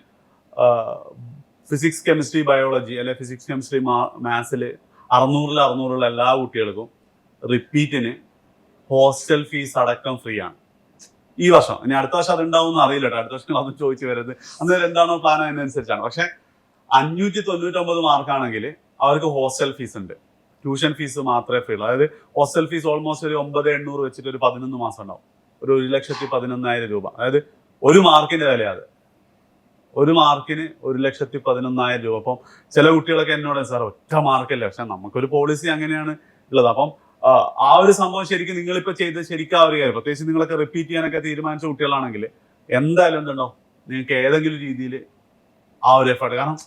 ഫിസിക്സ്, കെമിസ്ട്രി, ബയോളജി അല്ലെ ഫിസിക്സ്, കെമിസ്ട്രി, മാത്സിൽ 600 എല്ലാ കുട്ടികൾക്കും റിപ്പീറ്റിന് ഹോസ്റ്റൽ ഫീസ് അടക്കം ഫ്രീ ആണ് ഈ വർഷം. ഇനി അടുത്ത വർഷം അതുണ്ടാവും എന്ന് അറിയില്ല കേട്ടോ. അടുത്ത വർഷം അത് ചോദിച്ചു വരരുത്. അന്നേരം എന്താണോ പ്ലാൻ അതിനനുസരിച്ചാണ്. പക്ഷെ 599 മാർക്കാണെങ്കിൽ അവർക്ക് ഹോസ്റ്റൽ ഫീസ് ഉണ്ട്. ട്യൂഷൻ ഫീസ് മാത്രമേ ഫ്രീ ഉള്ളൂ. അതായത് ഹോസ്റ്റൽ ഫീസ് ഓൾമോസ്റ്റ് ഒരു 9,800 വെച്ചിട്ട് ഒരു 11 മാസം ഉണ്ടാവും. ഒരു 1,11,000 രൂപ. അതായത് ഒരു മാർക്കിന്റെ വിലയാണ്. ഒരു മാർക്കിന് 1,11,000 രൂപ. അപ്പം ചില കുട്ടികളൊക്കെ എന്നോട് സാർ ഒറ്റ മാർക്കല്ലേ, പക്ഷെ നമുക്കൊരു പോളിസി അങ്ങനെയാണ് ഉള്ളത്. അപ്പം ആ ഒരു സംഭവം ശരിക്കും നിങ്ങളിപ്പോൾ ചെയ്ത് ശരിക്കും ആ ഒരു കാര്യം, പ്രത്യേകിച്ച് നിങ്ങളൊക്കെ റിപ്പീറ്റ് ചെയ്യാനൊക്കെ തീരുമാനിച്ച കുട്ടികളാണെങ്കിൽ എന്തായാലും എന്തുണ്ടോ നിങ്ങൾക്ക് ഏതെങ്കിലും രീതിയിൽ ആ ഒരു എഫേർട്ട്. കാരണം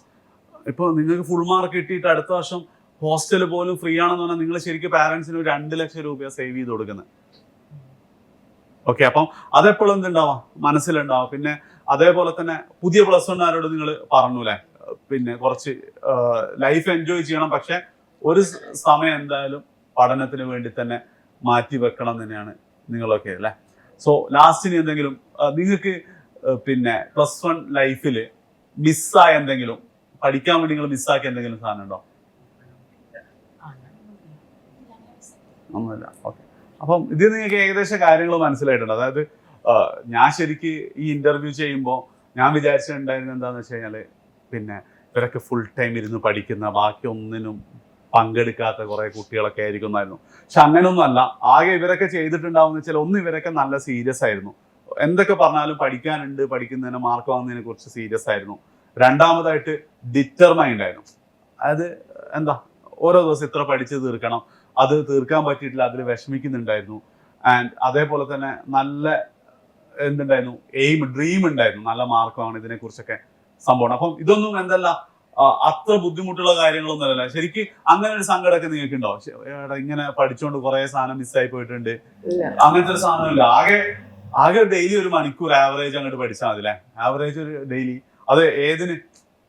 ഇപ്പോൾ നിങ്ങൾക്ക് ഫുൾ മാർക്ക് കിട്ടിയിട്ട് അടുത്ത വർഷം ഹോസ്റ്റൽ പോലും ഫ്രീ ആണെന്ന് പറഞ്ഞാൽ നിങ്ങൾ ശരിക്കും പാരന്റ്സിന് 2 ലക്ഷം രൂപ സേവ് ചെയ്ത് കൊടുക്കുന്നത്. ഓക്കെ, അപ്പം അതെപ്പോഴും എന്തുണ്ടാവാം, മനസ്സിലുണ്ടാവാം. പിന്നെ അതേപോലെ തന്നെ പുതിയ +1-കാരോട് നിങ്ങൾ പറഞ്ഞൂലേ, പിന്നെ കുറച്ച് ലൈഫ് എൻജോയ് ചെയ്യണം, പക്ഷെ ഒരു സമയം എന്തായാലും പഠനത്തിന് വേണ്ടി തന്നെ മാറ്റി വെക്കണം തന്നെയാണ് നിങ്ങളൊക്കെ അല്ലേ. സോ ലാസ്റ്റിന് എന്തെങ്കിലും നിങ്ങൾക്ക് പിന്നെ +1 ലൈഫിൽ മിസ്സായ എന്തെങ്കിലും, പഠിക്കാൻ വേണ്ടി നിങ്ങൾ മിസ്സാക്കിയ എന്തെങ്കിലും സാധനം ഉണ്ടോ? ഒന്നുമില്ല. ഓക്കെ, അപ്പം ഇത് നിങ്ങൾക്ക് ഏകദേശം കാര്യങ്ങൾ മനസ്സിലായിട്ടുണ്ട്. അതായത് ഞാൻ ശരിക്ക് ഈ ഇന്റർവ്യൂ ചെയ്യുമ്പോൾ ഞാൻ വിചാരിച്ചിട്ടുണ്ടായിരുന്നത് എന്താണെന്ന് വെച്ച് കഴിഞ്ഞാൽ, പിന്നെ ഇവരൊക്കെ ഫുൾ ടൈം ഇരുന്ന് പഠിക്കുന്ന, ബാക്കി ഒന്നിനും പങ്കെടുക്കാത്ത കുറേ കുട്ടികളൊക്കെ ആയിരിക്കുമായിരുന്നു. പക്ഷെ അങ്ങനെയൊന്നും അല്ല. ആകെ ഇവരൊക്കെ ചെയ്തിട്ടുണ്ടാവുന്ന വെച്ചാൽ, ഒന്ന് ഇവരൊക്കെ നല്ല സീരിയസ് ആയിരുന്നു, എന്തൊക്കെ പറഞ്ഞാലും പഠിക്കാനുണ്ട്, പഠിക്കുന്നതിന് മാർക്ക് വാങ്ങുന്നതിനെ കുറിച്ച് സീരിയസ് ആയിരുന്നു. രണ്ടാമതായിട്ട് ഡിറ്റർമൈൻഡ് ആയിരുന്നു. അതായത് എന്താ, ഓരോ ദിവസം ഇത്ര പഠിച്ച് തീർക്കണം, അത് തീർക്കാൻ പറ്റിയിട്ടില്ല, അതിൽ വിഷമിക്കുന്നുണ്ടായിരുന്നു. ആൻഡ് അതേപോലെ തന്നെ നല്ല എന്തുണ്ടായിരുന്നു, ഡ്രീം ഉണ്ടായിരുന്നു, നല്ല മാർക്ക് വാങ്ങണം, ഇതിനെ കുറിച്ചൊക്കെ സംഭവം. അപ്പം ഇതൊന്നും എന്തല്ല അത്ര ബുദ്ധിമുട്ടുള്ള കാര്യങ്ങളൊന്നും അല്ല. ശരിക്കും അങ്ങനെ ഒരു സങ്കടമൊക്കെ നിങ്ങൾക്ക് ഉണ്ടോ? ഇങ്ങനെ പഠിച്ചുകൊണ്ട് കുറെ സാധനം മിസ്സായി പോയിട്ടുണ്ട്, അങ്ങനത്തെ ഒരു സാധനമില്ല. ആകെ ഡെയിലി 1 മണിക്കൂർ ആവറേജ് അങ്ങോട്ട് പഠിച്ചാൽ മതി അല്ലേ? ആവറേജ് ഒരു ഡെയിലി. അത് ഏതിന്,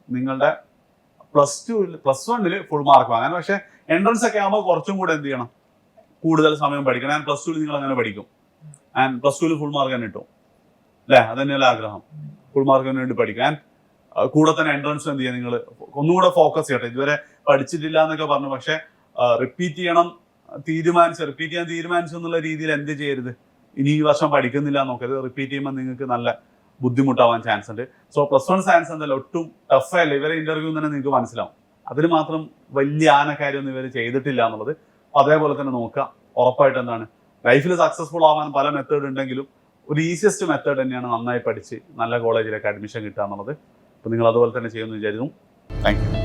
നിങ്ങളുടെ +1 ഫുൾ മാർക്ക് വാങ്ങാൻ. പക്ഷെ എൻട്രൻസ് ഒക്കെ ആകുമ്പോൾ കുറച്ചും കൂടെ എന്ത് ചെയ്യണം, കൂടുതൽ സമയം പഠിക്കണം. ആൻഡ് +2 നിങ്ങൾ അങ്ങനെ പഠിക്കും, ആൻഡ് +2 ഫുൾ മാർക്ക് തന്നെ കിട്ടും അല്ലേ? അത് തന്നെയല്ല ആഗ്രഹം, ഫുൾ മാർക്കിന് വേണ്ടി പഠിക്കാൻ. കൂടെ തന്നെ എൻട്രൻസ് എന്ത് ചെയ്യാം, നിങ്ങൾ ഒന്നുകൂടെ ഫോക്കസ് ചെയ്യട്ടെ. ഇതുവരെ പഠിച്ചിട്ടില്ല എന്നൊക്കെ പറഞ്ഞു, പക്ഷെ റിപ്പീറ്റ് ചെയ്യാൻ തീരുമാനിച്ചു എന്നുള്ള രീതിയിൽ എന്ത് ചെയ്യരുത്, ഇനി ഈ വർഷം പഠിക്കുന്നില്ല നോക്കരുത്. റിപ്പീറ്റ് ചെയ്യുമ്പോൾ നിങ്ങൾക്ക് നല്ല ബുദ്ധിമുട്ടാവാൻ ചാൻസ് ഉണ്ട്. സോ +1 സയൻസ് എന്തായാലും ഒട്ടും ടഫല്ല. ഇവരെ ഇന്റർവ്യൂ തന്നെ നിങ്ങൾക്ക് മനസ്സിലാവും, അതിന് മാത്രം വലിയ കാര്യമൊന്നും ഇവർ ചെയ്തിട്ടില്ല എന്നുള്ളത്. അതേപോലെ തന്നെ നോക്കുക. ഉറപ്പായിട്ട് എന്താണ്, ലൈഫിൽ സക്സസ്ഫുൾ ആവാൻ പല മെത്തേഡ് ഉണ്ടെങ്കിലും ഒരു ഈസിയസ്റ്റ് മെത്തേഡ് തന്നെയാണ് നന്നായി പഠിച്ച് നല്ല കോളേജിലേക്ക് അഡ്മിഷൻ കിട്ടുക എന്നുള്ളത്. അപ്പോൾ നിങ്ങൾ അതുപോലെ തന്നെ ചെയ്യുമെന്ന് വിചാരിക്കുന്നു. Thank you.